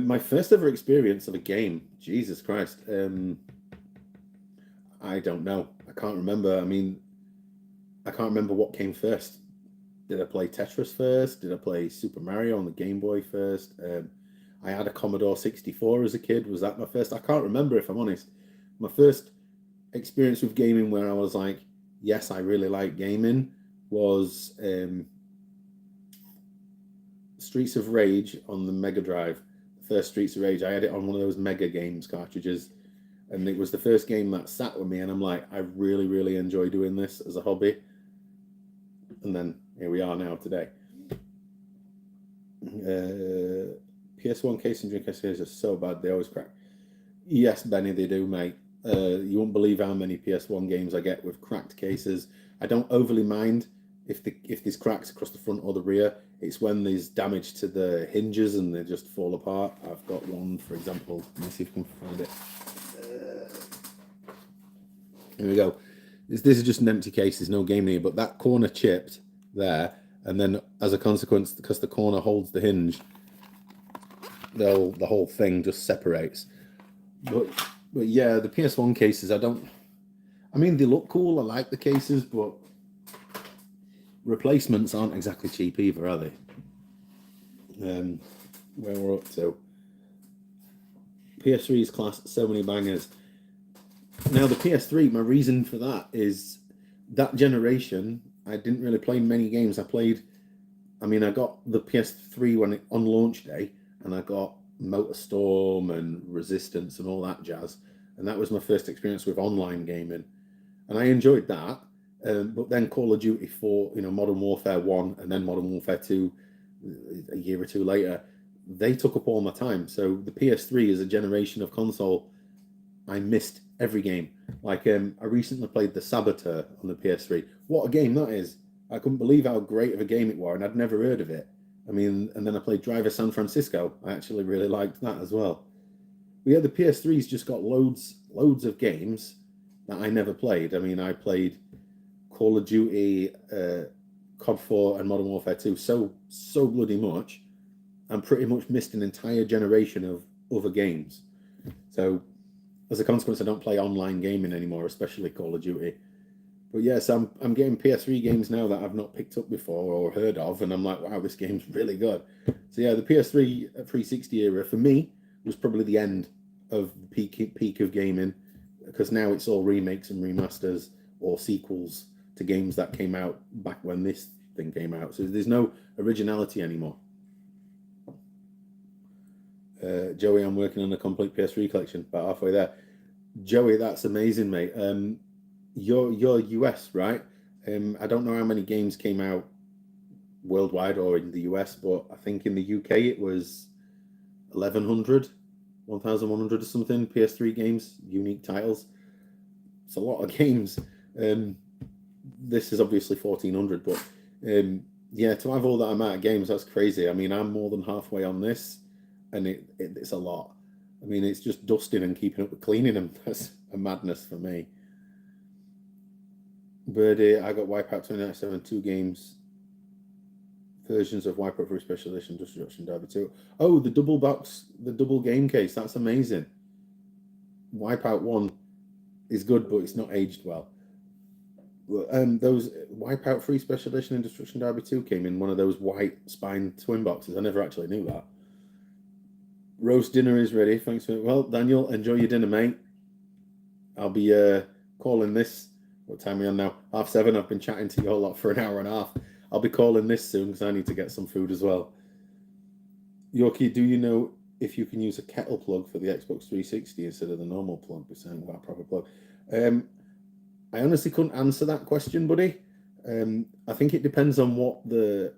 My first ever experience of a game, Jesus Christ. I don't know. I can't remember. I mean, I can't remember what came first. Did I play Tetris first? Did I play Super Mario on the Game Boy first? I had a Commodore 64 as a kid. Was that my first? I can't remember, if I'm honest. My first experience with gaming where I was like, yes, I really like gaming, was Streets of Rage on the Mega Drive. The first Streets of Rage. I had it on one of those Mega Games cartridges. And it was the first game that sat with me. And I'm like, I really, really enjoy doing this as a hobby. And then here we are now today. PS1 case and Dreamcast cases are so bad, they always crack. Yes, Benny, they do, mate. You won't believe how many PS1 games I get with cracked cases. I don't overly mind if there's cracks across the front or the rear. It's when there's damage to the hinges and they just fall apart. I've got one, for example. Let me see if I can find it. Here we go. This is just an empty case. There's no game in here, but that corner chipped there, and then as a consequence, because the corner holds the hinge, the whole thing just separates. But yeah, the PS1 cases, I mean, they look cool. I like the cases, but replacements aren't exactly cheap either, are they? Where we're up to. PS3's class, so many bangers. Now, the PS3, my reason for that is that generation, I didn't really play many games. I got the PS3 on launch day, and I got MotorStorm and Resistance and all that jazz. And that was my first experience with online gaming. And I enjoyed that. But then Call of Duty 4, Modern Warfare 1 and then Modern Warfare 2 a year or two later, they took up all my time. So the PS3 is a generation of console I missed every game. Like, I recently played The Saboteur on the PS3. What a game that is. I couldn't believe how great of a game it was, and I'd never heard of it. I mean, and then I played Driver San Francisco. I actually really liked that as well. But yeah, the PS3's just got loads of games that I never played. I mean, I played Call of Duty, COD 4 and Modern Warfare 2 so bloody much. I'm pretty much missed an entire generation of other games. So as a consequence, I don't play online gaming anymore, especially Call of Duty. But yes, I'm getting PS3 games now that I've not picked up before or heard of, and I'm like, wow, this game's really good. So yeah, the PS3 360 era for me was probably the end of the peak of gaming, because now it's all remakes and remasters or sequels to games that came out back when this thing came out. So there's no originality anymore. Joey, I'm working on a complete PS3 collection, about halfway there. Joey, that's amazing, mate. You're US, right? I don't know how many games came out worldwide or in the US, but I think in the UK it was 1,100 or something PS3 games, unique titles. It's a lot of games. This is obviously 1,400, but yeah, to have all that amount of games, that's crazy. I mean, I'm more than halfway on this, and it's a lot. I mean, it's just dusting and keeping up with cleaning them. That's a madness for me. But I got Wipeout 2097, 2 games, versions of Wipeout 3 Special Edition, Destruction Derby 2. Oh, the double box, the double game case. That's amazing. Wipeout 1 is good, but it's not aged well. Those Wipeout 3 Special Edition and Destruction Derby 2 came in one of those white spine twin boxes. I never actually knew that. Roast dinner is ready. Thanks for it. Well, Daniel, enjoy your dinner, mate. I'll be calling this. What time are we on now? 7:30. I've been chatting to you all lot for an hour and a half. I'll be calling this soon because I need to get some food as well. Yorkie, do you know if you can use a kettle plug for the Xbox 360 instead of the normal plug? We're saying about a proper plug. I honestly couldn't answer that question, buddy. I think it depends on what the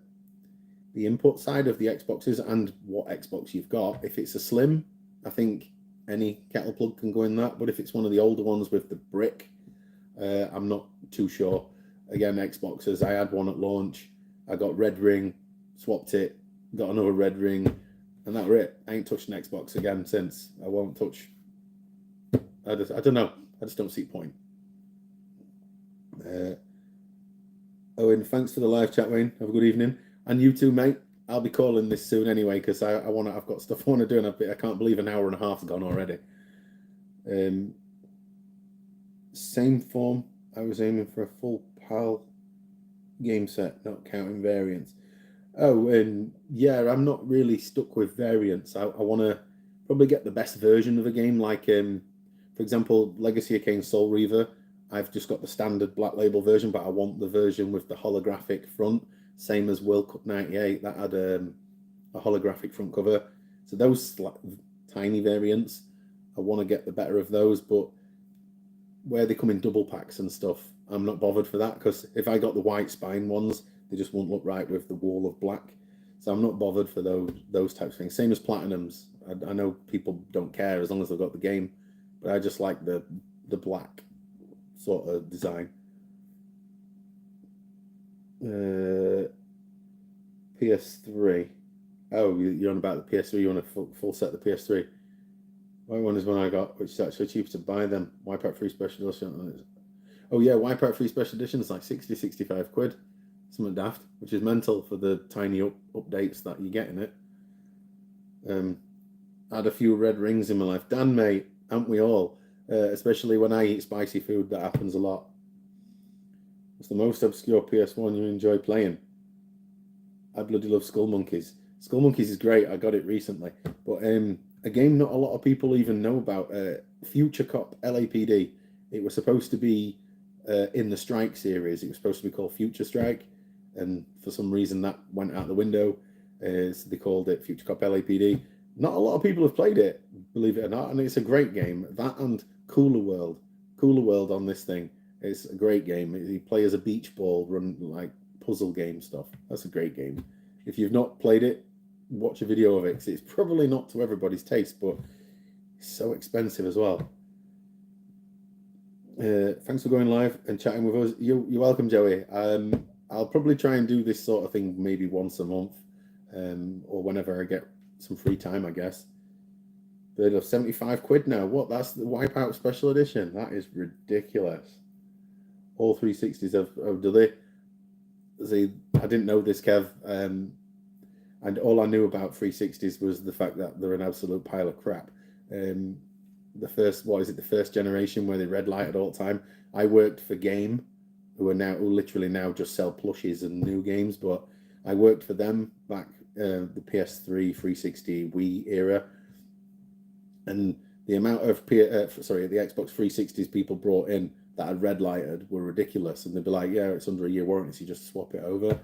input side of the Xbox is and what Xbox you've got. If it's a slim, I think any kettle plug can go in that. But if it's one of the older ones with the brick, I'm not too sure. Again, Xboxes, I had one at launch. I got red ring, swapped it, got another red ring, and that was it. I ain't touched an Xbox again since. I won't touch. I don't know. I just don't see point. Owen, thanks for the live chat, Wayne. Have a good evening. And you too, mate. I'll be calling this soon anyway because I've got stuff I want to do, and I can't believe an hour and a half's gone already. Same form. I was aiming for a full PAL game set, not counting variants. Oh, and yeah, I'm not really stuck with variants. I want to probably get the best version of a game, like for example, Legacy of Kain Soul Reaver. I've just got the standard Black Label version, but I want the version with the holographic front, same as World Cup 98. That had a holographic front cover. So those tiny variants, I want to get the better of those, but where they come in double packs and stuff, I'm not bothered for that, because if I got the white spine ones, they just won't look right with the wall of black. So I'm not bothered for those types of things. Same as Platinums. I know people don't care as long as they've got the game, but I just like the black sort of design. PS3. Oh, you're on about the PS3. You want a full set of the PS3. White one is one I got, which is actually cheaper to buy them. Wipeout 3 Special Edition. Oh yeah, Wipeout 3 Special Edition is like 60, 65 quid. Something daft, which is mental for the tiny updates that you get in it. I had a few red rings in my life. Dan, mate, aren't we all? Especially when I eat spicy food, that happens a lot. What's the most obscure PS1 you enjoy playing? I bloody love Skull Monkeys. Skull Monkeys is great. I got it recently. But a game not a lot of people even know about, Future Cop LAPD. It was supposed to be in the Strike series. It was supposed to be called Future Strike. And for some reason that went out the window. So they called it Future Cop LAPD. Not a lot of people have played it, believe it or not, and it's a great game. That and Cooler World on this thing. It's a great game. You play as a beach ball, run like puzzle game stuff. That's a great game. If you've not played it, watch a video of it, because it's probably not to everybody's taste, but it's so expensive as well. Thanks for going live and chatting with us. You're welcome, Joey. I'll probably try and do this sort of thing maybe once a month, or whenever I get some free time, I guess. Bird of 75 quid now. What? That's the Wipeout Special Edition. That is ridiculous. All 360s have do they? See, I didn't know this, Kev. And all I knew about 360s was the fact that they're an absolute pile of crap. The first generation where they red lighted all the time. I worked for Game, who literally now just sell plushies and new games, but I worked for them back the PS3, 360, Wii era, and the amount of the Xbox 360s people brought in that had red lighted were ridiculous, and they'd be like, yeah, it's under a year warranty, so you just swap it over.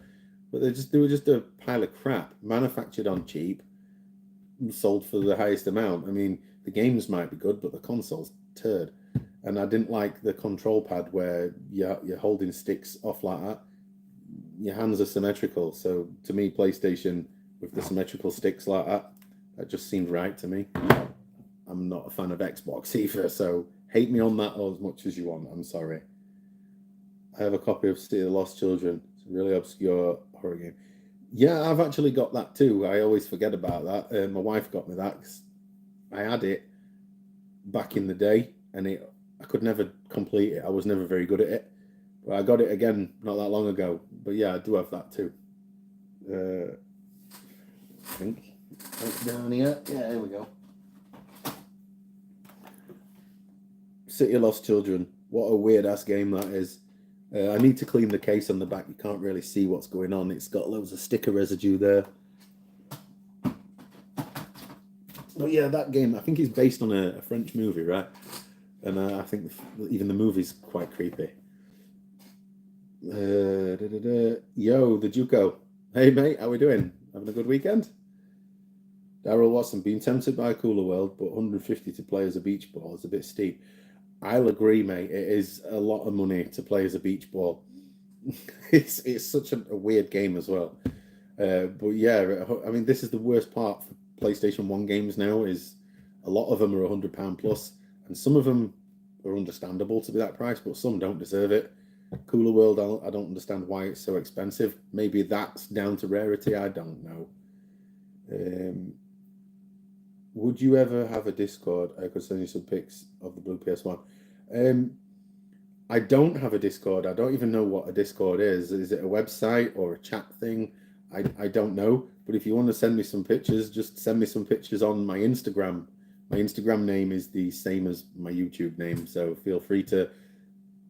But they were just a pile of crap, manufactured on cheap, sold for the highest amount. I mean, the games might be good, but the console's turd. And I didn't like the control pad where you're holding sticks off like that. Your hands are symmetrical. So to me, PlayStation with the symmetrical sticks like that just seemed right to me. I'm not a fan of Xbox either, so hate me on that as much as you want. I'm sorry. I have a copy of City of the Lost Children. It's a really obscure horror game. Yeah, I've actually got that too. I always forget about that. My wife got me that because I had it back in the day, and I could never complete it. I was never very good at it. But I got it again not that long ago. But yeah, I do have that too. I think down here. Yeah, here we go. City of Lost Children. What a weird ass game that is. I need to clean the case on the back. You can't really see what's going on. It's got loads of sticker residue there. But yeah, that game, I think it's based on a French movie, right? And I think even the movie's quite creepy. Yo, the Juco. Hey, mate, how we doing? Having a good weekend? Daryl Watson, being tempted by a cooler world, but 150 to play as a beach ball is a bit steep. I'll agree, mate. It is a lot of money to play as a beach ball. It's such a weird game as well. But yeah, I mean, this is the worst part for PlayStation 1 games now is a lot of them are £100 plus, and some of them are understandable to be that price, but some don't deserve it. Cooler World, I don't understand why it's so expensive. Maybe that's down to Rarity. I don't know. Um, would you ever have a Discord? I could send you some pics of the blue PS1. Um, I don't have a Discord. I don't even know what a Discord is. Is it a website or a chat thing? I don't know. But if you want to send me some pictures, just send me some pictures on my Instagram. My Instagram name is the same as my YouTube name, so feel free to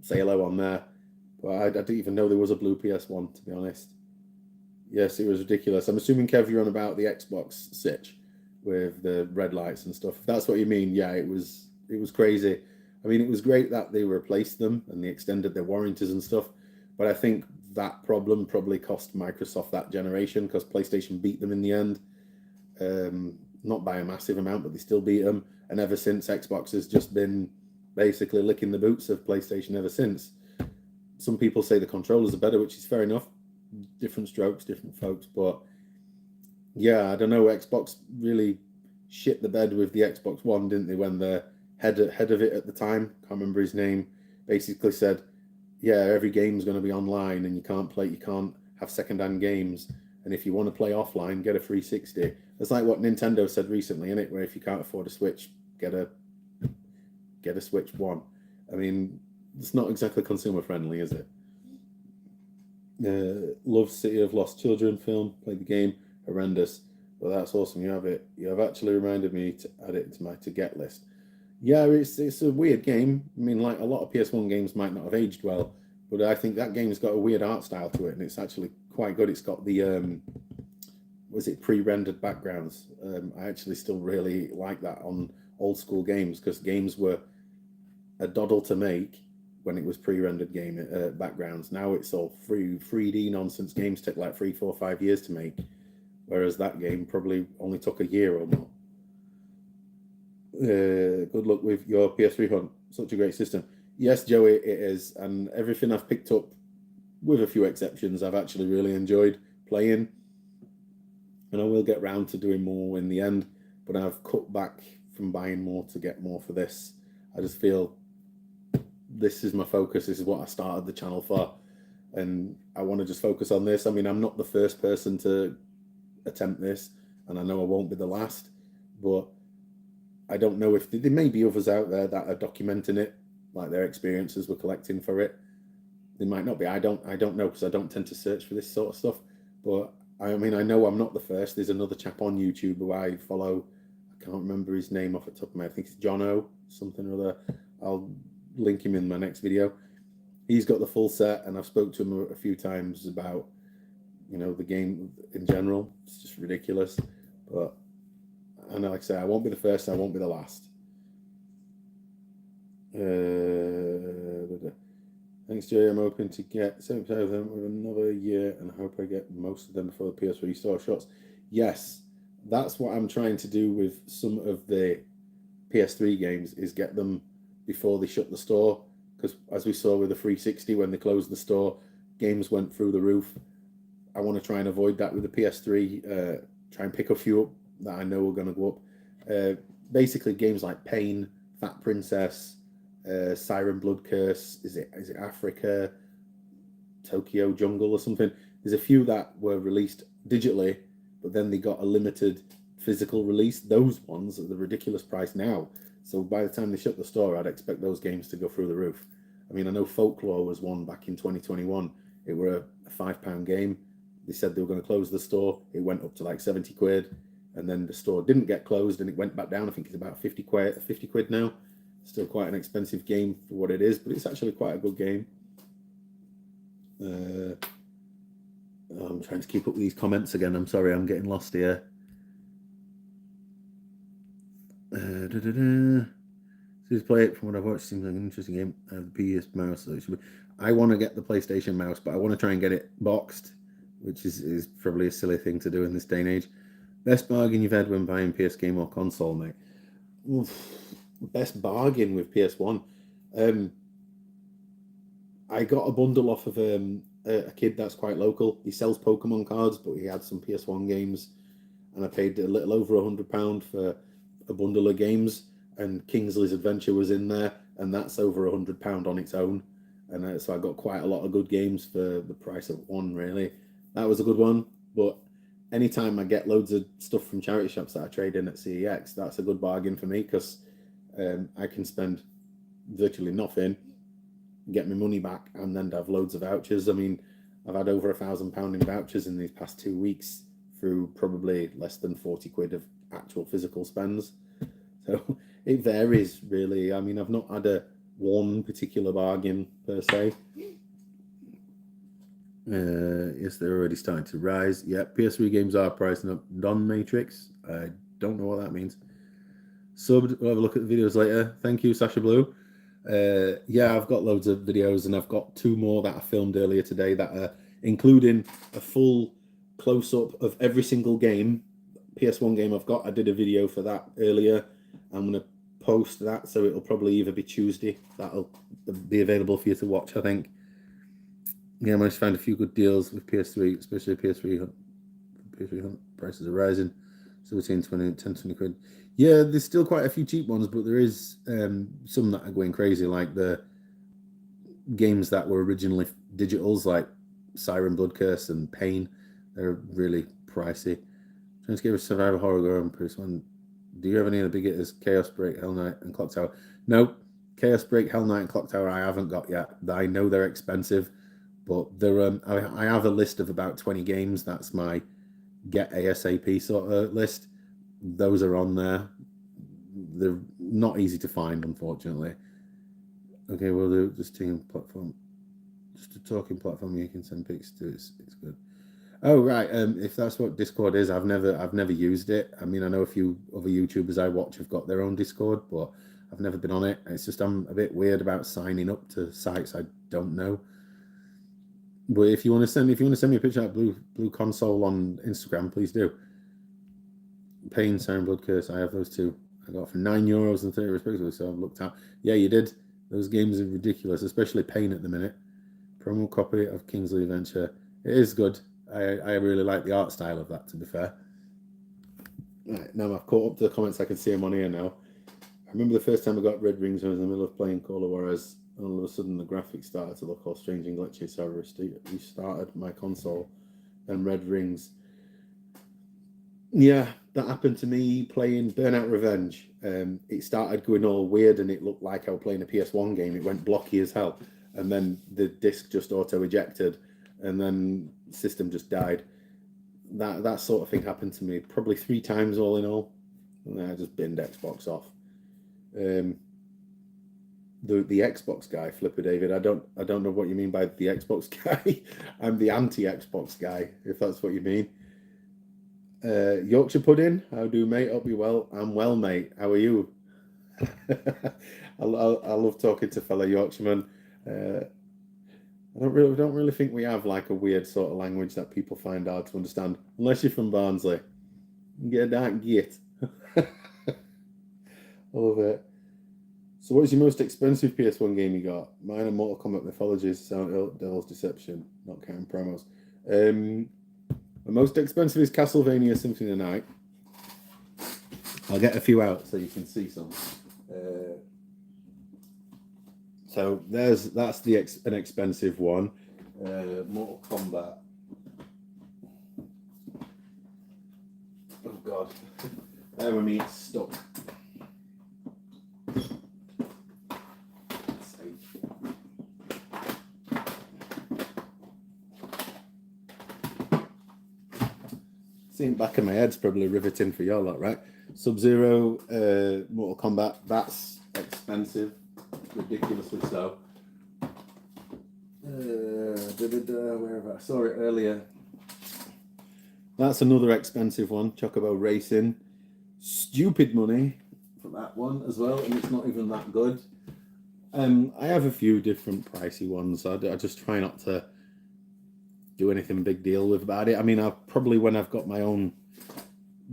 say hello on there. But I didn't even know there was a blue PS1, to be honest. Yes, it was ridiculous. I'm assuming, Kev, you're on about the Xbox Sitch with the red lights and stuff. If that's what you mean, yeah, it was crazy. I mean, it was great that they replaced them and they extended their warranties and stuff. But I think that problem probably cost Microsoft that generation because PlayStation beat them in the end. Not by a massive amount, but they still beat them. And ever since, Xbox has just been basically licking the boots of PlayStation ever since. Some people say the controllers are better, which is fair enough. Different strokes, different folks. But yeah, I don't know. Xbox really shit the bed with the Xbox One, didn't they? When the head of it at the time, can't remember his name, basically said, "Yeah, every game's going to be online, and you can't have second-hand games, and if you want to play offline, get a 360." It's like what Nintendo said recently, isn't it? Where if you can't afford a Switch, get a Switch One. I mean, it's not exactly consumer friendly, is it? Love City of Lost Children film. Played the game. Horrendous. Well, that's awesome. You have it. You have actually reminded me to add it to my to get list. Yeah, it's a weird game. I mean, like a lot of PS1 games might not have aged well, but I think that game's got a weird art style to it, and it's actually quite good. It's got the was it pre-rendered backgrounds? I actually still really like that on old school games because games were a doddle to make when it was pre-rendered game backgrounds. Now it's all 3D nonsense. Games take like 3, 4, 5 years to make, whereas that game probably only took a year or more. Good luck with your PS3 hunt. Such a great system. Yes, Joey, it is, and everything I've picked up, with a few exceptions, I've actually really enjoyed playing, and I will get round to doing more in the end. But I've cut back from buying more to get more for this. I just feel this is my focus. This is what I started the channel for, and I want to just focus on this. I mean, I'm not the first person to attempt this, and I know I won't be the last, but I don't know if there may be others out there that are documenting it, like their experiences were collecting for it. They might not be. I don't know because I don't tend to search for this sort of stuff. But I mean, I know I'm not the first. There's another chap on YouTube who I follow. I can't remember his name off the top of my head. I think it's John O. something or other. I'll link him in my next video. He's got the full set, and I've spoke to him a few times about the game in general. It's just ridiculous, but. And like I say, I won't be the first, I won't be the last. Thanks, Jay. I'm hoping to get 70% of them with another year, and I hope I get most of them before the PS3 store shuts. Yes, that's what I'm trying to do with some of the PS3 games, is get them before they shut the store. Because as we saw with the 360, when they closed the store, games went through the roof. I want to try and avoid that with the PS3. Try and pick a few up that I know are going to go up. Basically, games like Pain, Fat Princess, Siren Blood Curse, is it Africa, Tokyo Jungle or something. There's a few that were released digitally, but then they got a limited physical release. Those ones are the ridiculous price now. So by the time they shut the store, I'd expect those games to go through the roof. I mean, I know Folklore was one back in 2021. It were a £5 game. They said they were going to close the store. It went up to like 70 quid. And then the store didn't get closed and it went back down. I think it's about 50 quid now. Still quite an expensive game for what it is, but it's actually quite a good game. I'm trying to keep up with these comments again. I'm sorry, I'm getting lost here. Please play it. From what I've watched, seems like an interesting game. The PS Mouse. I want to get the PlayStation mouse, but I want to try and get it boxed, which is probably a silly thing to do in this day and age. Best bargain you've had when buying PS game or console, mate? Oof. Best bargain with PS1. I got a bundle off of a kid that's quite local. He sells Pokemon cards, but he had some PS1 games, and I paid a little over £100 for a bundle of games. And Kingsley's Adventure was in there, and that's over £100 on its own. And so I got quite a lot of good games for the price of one. Really, that was a good one. But anytime I get loads of stuff from charity shops that I trade in at CEX, that's a good bargain for me because I can spend virtually nothing, get my money back, and then have loads of vouchers. I mean, I've had over £1,000 in vouchers in these past 2 weeks through probably less than 40 quid of actual physical spends. So it varies really. I mean, I've not had one particular bargain per se. Yes, they're already starting to rise. Yeah, PS3 games are pricing up. Non-Matrix. I don't know what that means. Subbed. We'll have a look at the videos later. Thank you, Sasha Blue. Yeah, I've got loads of videos, and I've got 2 more that I filmed earlier today that are including a full close-up of every single game, PS1 game I've got. I did a video for that earlier. I'm going to post that, so it'll probably either be Tuesday. That'll be available for you to watch, I think. Yeah, I managed to find a few good deals with PS3, especially PS3 prices are rising. So between 10-20 quid. Yeah, there's still quite a few cheap ones, but there is some that are going crazy, like the games that were originally digitals, like Siren Blood Curse and Pain. They're really pricey. Trying to get a survival horror going on PS1. Do you have any of the big hitters? Chaos Break, Hell Knight, and Clock Tower? No, Chaos Break, Hell Knight, and Clock Tower I haven't got yet. I know they're expensive, but they're I have a list of about 20 games. That's my get ASAP sort of list. Those are on there. They're not easy to find, unfortunately. Okay, we'll do just team platform. Just a talking platform you can send pics to. It's good. Oh right, if that's what Discord is, I've never used it. I mean, I know a few other YouTubers I watch have got their own Discord, but I've never been on it. It's just I'm a bit weird about signing up to sites I don't know. But if you want to send me a picture of that blue console on Instagram, please do. Pain, Siren Blood Curse, I have those 2. I got for €9.30 respectively, so I've looked out. Yeah, you did. Those games are ridiculous, especially Pain at the minute. Promo copy of Kingsley Adventure. It is good. I really like the art style of that, to be fair. Right, now I've caught up to the comments. I can see them on here now. I remember the first time I got red rings when I was in the middle of playing Call of Juarez, and all of a sudden the graphics started to look all strange and glitchy, so I restarted my console and red rings. Yeah, that happened to me playing Burnout Revenge. It started going all weird, and it looked like I was playing a PS1 game. It went blocky as hell, and then the disc just auto-ejected, and then the system just died. That sort of thing happened to me probably 3 times all in all, and then I just binned Xbox off. The Xbox guy, Flipper David. I don't know what you mean by the Xbox guy. I'm the anti-Xbox guy, if that's what you mean. Yorkshire pudding. How do, mate? Hope you're well. I'm well, mate. How are you? I love talking to fellow Yorkshiremen. I don't really think we have like a weird sort of language that people find hard to understand, unless you're from Barnsley. You get a dark git. I love it. So, what is your most expensive PS1 game you got? Mine are Mortal Kombat Mythologies, Silent Devil's Deception, not counting promos. The most expensive is Castlevania Symphony of the Night. I'll get a few out so you can see some. So that's an expensive one. Mortal Kombat. Oh God, there with me, it's stuck. Seeing back of my head's probably riveting for y'all lot, right? Sub-Zero, Mortal Kombat, that's expensive, ridiculously so. Wherever I saw it earlier. That's another expensive one, Chocobo Racing. Stupid money for that one as well, and it's not even that good. I have a few different pricey ones. I just try not to do anything big deal with about it. I mean, I'll probably, when I've got my own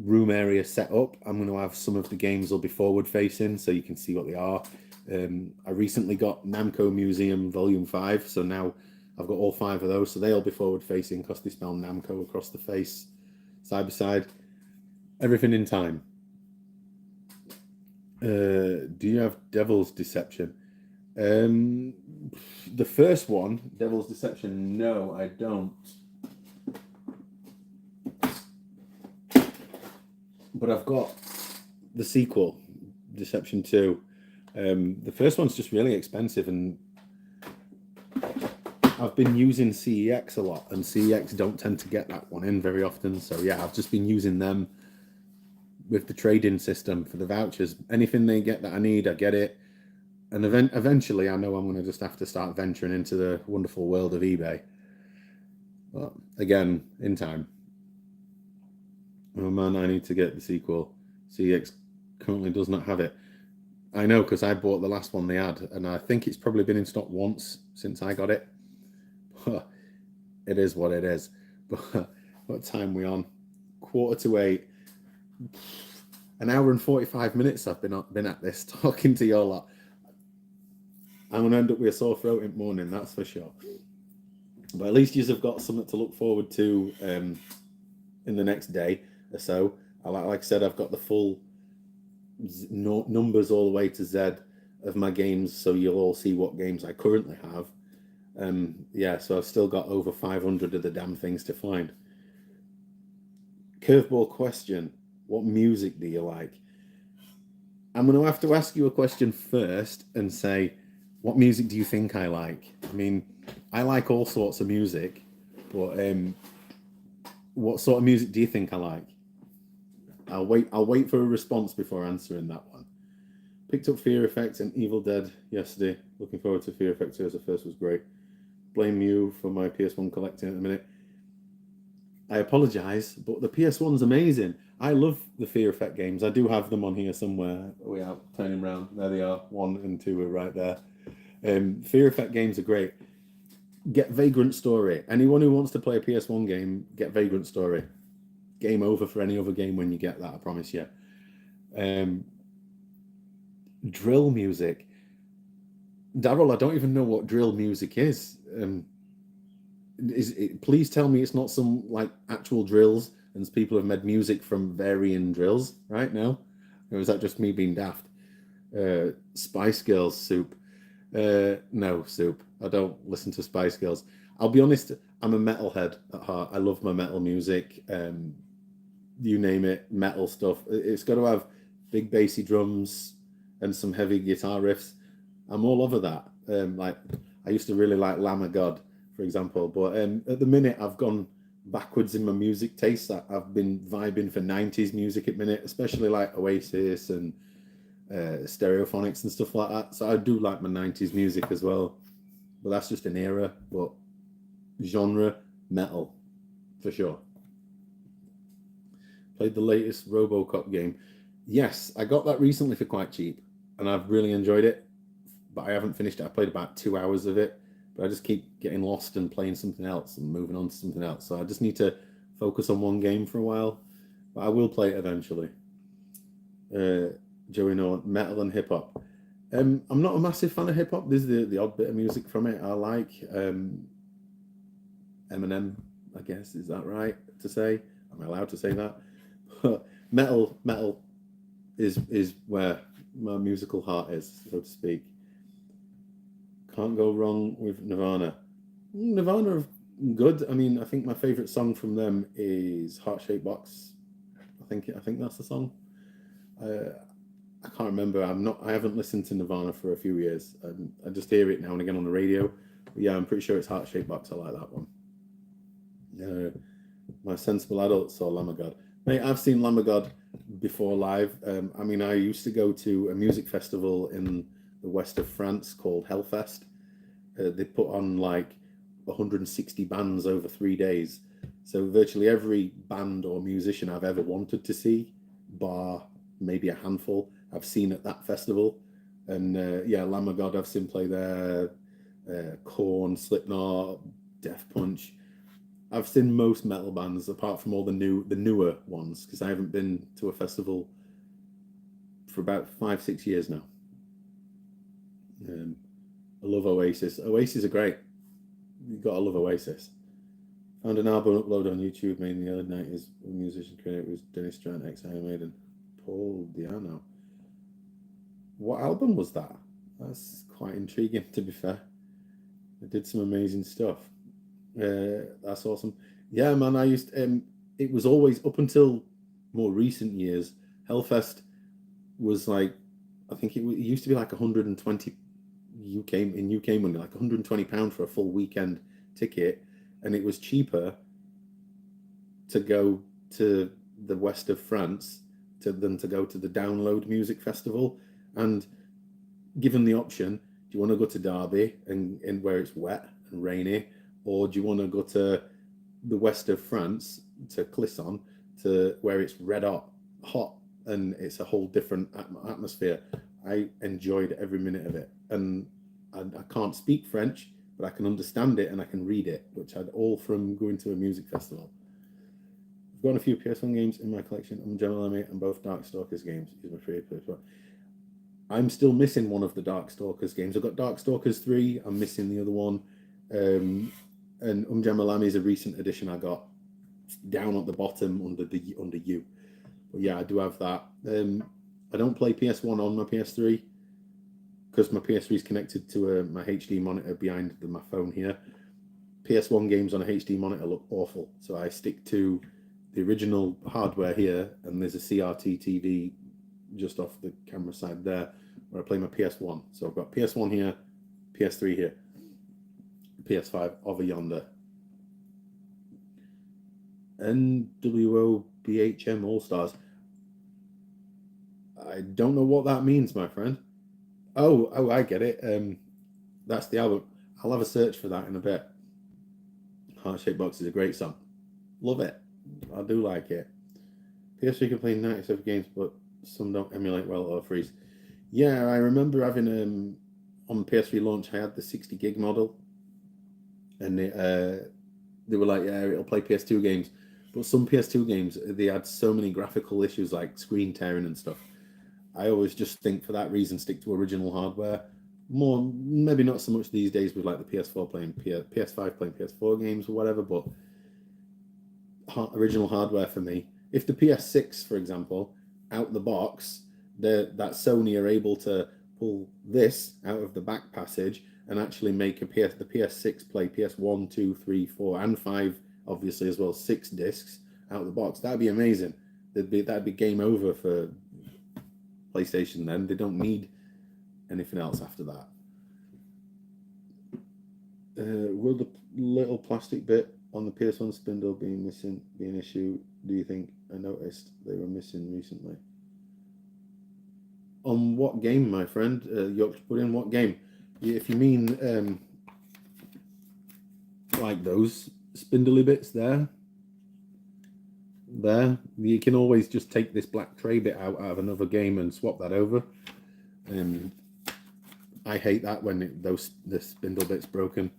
room area set up, I'm going to have some of the games will be forward facing so you can see what they are. I recently got Namco Museum Volume 5, so now I've got all 5 of those, so they'll be forward facing because they spell Namco across the face, side by side. Everything in time. Do you have Devil's Deception? The first one, Devil's Deception, no, I don't. But I've got the sequel, Deception 2. The first one's just really expensive, and I've been using CEX a lot, and CEX don't tend to get that one in very often. So yeah, I've just been using them with the trading system for the vouchers. Anything they get that I need, I get it. And eventually, I know I'm going to just have to start venturing into the wonderful world of eBay. But again, in time. Oh man, I need to get the sequel. CX currently does not have it. I know, because I bought the last one they had, and I think it's probably been in stock once since I got it. But it is what it is. But what time are we on? 7:45. An hour and 45 minutes I've been at this, talking to you all lot. I'm going to end up with a sore throat in the morning, that's for sure. But at least you have got something to look forward to in the next day or so. Like I said, I've got the full numbers all the way to Z of my games, so you'll all see what games I currently have. Yeah, so I've still got over 500 of the damn things to find. Curveball question: what music do you like? I'm going to have to ask you a question first and say, what music do you think I like? I mean, I like all sorts of music, but what sort of music do you think I like? I'll wait for a response before answering that one. Picked up Fear Effect and Evil Dead yesterday. Looking forward to Fear Effect 2, as the first was great. Blame you for my PS1 collecting at the minute. I apologise, but the PS1's amazing. I love the Fear Effect games. I do have them on here somewhere. We are turning around. There they are. 1 and 2 are right there. Fear Effect games are great. Get Vagrant Story. Anyone who wants to play a PS1 game, get Vagrant Story. Game over for any other game when you get that, I promise you. Drill music. Daryl, I don't even know what drill music is. Please tell me it's not some like actual drills and people have made music from varying drills right now. Or is that just me being daft? Spice Girls Soup. No, Soup. I don't listen to Spice Girls. I'll be honest, I'm a metalhead at heart. I love my metal music. You name it, metal stuff. It's got to have big bassy drums and some heavy guitar riffs. I'm all over that. Like I used to really like Lamb of God, for example, but at the minute I've gone backwards in my music taste. I've been vibing for 90s music at the minute, especially like Oasis and Stereophonics and stuff like that. So I do like my 90s music as well, but that's just an era. But genre, metal, for sure. Played the latest RoboCop game. Yes, I got that recently for quite cheap, and I've really enjoyed it, but I haven't finished it. I played about 2 hours of it, but I just keep getting lost and playing something else and moving on to something else. So I just need to focus on one game for a while, but I will play it eventually. Joey Nolan, metal and hip hop. I'm not a massive fan of hip hop. There's the odd bit of music from it I like. Eminem, I guess, is that right to say? Am I allowed to say that? metal is where my musical heart is, so to speak. Can't go wrong with Nirvana. Nirvana are good. I mean, I think my favorite song from them is Heart Shaped Box. I think that's the song. I can't remember. I haven't listened to Nirvana for a few years. I just hear it now and again on the radio. But yeah, I'm pretty sure it's Heart Shaped Box. I like that one. My Sensible Adults or Lamb of God. Mate, I've seen Lamb of God before live. I mean, I used to go to a music festival in the west of France called Hellfest. They put on like 160 bands over 3 days. So virtually every band or musician I've ever wanted to see, bar maybe a handful, I've seen at that festival. And yeah, Lamb of God, I've seen play there. Korn, Slipknot, Death Punch. I've seen most metal bands apart from all the newer ones because I haven't been to a festival for about 5-6 years now. I love Oasis. Oasis are great. You gotta love Oasis. Found an album upload on YouTube made in the early 90s. A musician creator was Dennis Strand, ex Iron Maiden, Paul Diano. What album was that? That's quite intriguing, to be fair. They did some amazing stuff. That's awesome. Yeah, man. I used. It was always up until more recent years. Hellfest was like, I think it used to be like 120 UK money, like 120 pound for a full weekend ticket, and it was cheaper to go to the west of France than to go to the Download Music Festival. And given the option, do you want to go to Derby and where it's wet and rainy, or do you want to go to the west of France to Clisson to where it's red hot and it's a whole different atmosphere? I enjoyed every minute of it, and I can't speak French, but I can understand it and I can read it, which I'd all from going to a music festival. I've got a few PS1 games in my collection. I'm General Enemy and both Darkstalkers games. Is my favorite PS1. I'm still missing one of the Darkstalkers games. I've got Darkstalkers 3. I'm missing the other one. And Jamalami is a recent addition I got down at the bottom under U. But yeah, I do have that. I don't play PS1 on my PS3 because my PS3 is connected to my HD monitor behind my phone here. PS1 games on a HD monitor look awful, so I stick to the original hardware here, and there's a CRT TV just off the camera side there where I play my PS1. So I've got PS1 here, PS3 here, PS5 over yonder. NWO BHM All Stars. I don't know what that means, my friend. Oh, I get it. That's the album. I'll have a search for that in a bit. Heart Shaped Box is a great song. Love it. I do like it. PS3 can play 97 games, but some don't emulate well or freeze. Yeah, I remember having on PS3 launch, I had the 60 gig model, and they were like, yeah, it'll play PS2 games, but some PS2 games they had so many graphical issues like screen tearing and stuff. I always just think for that reason stick to original hardware. More maybe not so much these days with like the PS4 playing PS5 playing PS4 games or whatever, but original hardware for me. If the PS6, for example, out the box, that Sony are able to pull this out of the back passage and actually make the PS6 play PS1, 2, 3, 4, and 5, obviously as well 6 discs out the box. That'd be amazing. That'd be game over for PlayStation. Then they don't need anything else after that. Will the little plastic bit on the PS1 spindle be an issue? Do you think? I noticed they were missing recently. On what game, my friend? Yorkshire Pudding, what game? If you mean like those spindly bits there, you can always just take this black tray bit out of another game and swap that over. I hate that when the spindle bit's broken.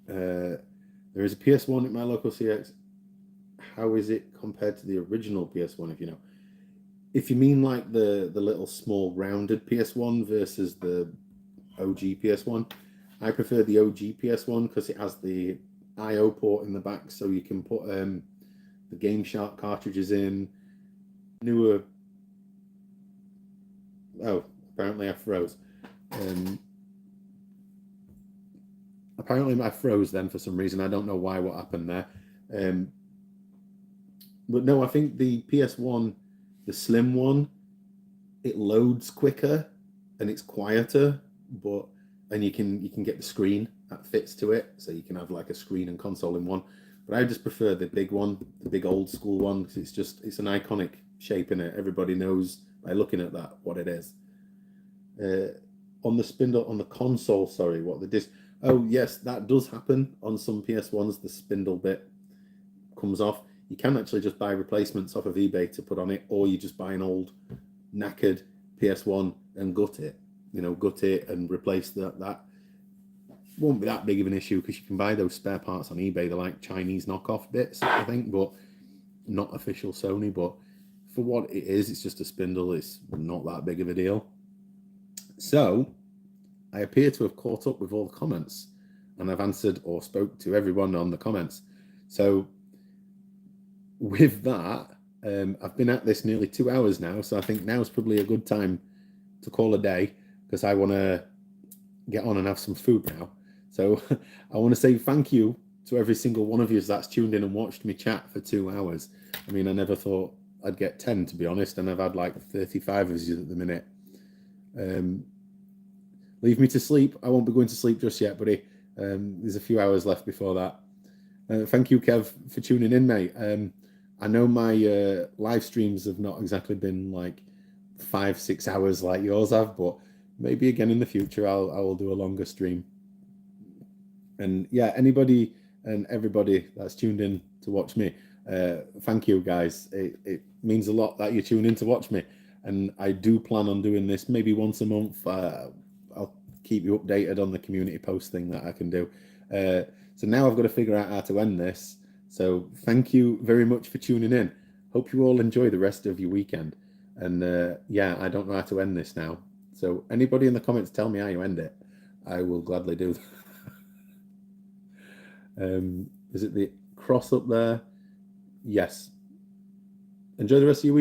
There is a PS1 at my local CX. How is it compared to the original PS1, if you know? If you mean like the little small rounded PS1 versus the OG PS1, I prefer the OG PS1 because it has the I/O port in the back, so you can put the Game Shark cartridges in. Newer. Oh, apparently I froze. Apparently I froze then for some reason. I don't know why. What happened there? But no, I think the PS1, the slim one, it loads quicker and it's quieter, and you can get the screen that fits to it, so you can have like a screen and console in one. But I just prefer the big one, the big old school one, because it's an iconic shape in it. Everybody knows by looking at that what it is. On the spindle on the console, sorry, what the disc? Oh yes, that does happen on some PS1s. The spindle bit comes off. You can actually just buy replacements off of eBay to put on it, or you just buy an old knackered PS1 and gut it, gut it and replace that. Won't be that big of an issue because you can buy those spare parts on eBay. They're like Chinese knockoff bits, I think, but not official Sony. But for what it is, it's just a spindle. It's not that big of a deal. So I appear to have caught up with all the comments, and I've answered or spoke to everyone on the comments. So with that, I've been at this nearly 2 hours now, so I think now's probably a good time to call a day because I want to get on and have some food now. So I want to say thank you to every single one of you that's tuned in and watched me chat for 2 hours. I mean, I never thought I'd get 10, to be honest, and I've had like 35 of you at the minute. Leave me to sleep. I won't be going to sleep just yet, buddy. There's a few hours left before that. Thank you, Kev, for tuning in, mate. I know my live streams have not exactly been like 5-6 hours like yours have, but maybe again in the future I will do a longer stream. And yeah, anybody and everybody that's tuned in to watch me, thank you, guys. It means a lot that you tune in to watch me, and I do plan on doing this maybe once a month. I'll keep you updated on the community post thing that I can do. So now I've got to figure out how to end this. So thank you very much for tuning in. Hope you all enjoy the rest of your weekend. And yeah, I don't know how to end this now. So anybody in the comments tell me how you end it. I will gladly do that. Is it the cross up there? Yes. Enjoy the rest of your week.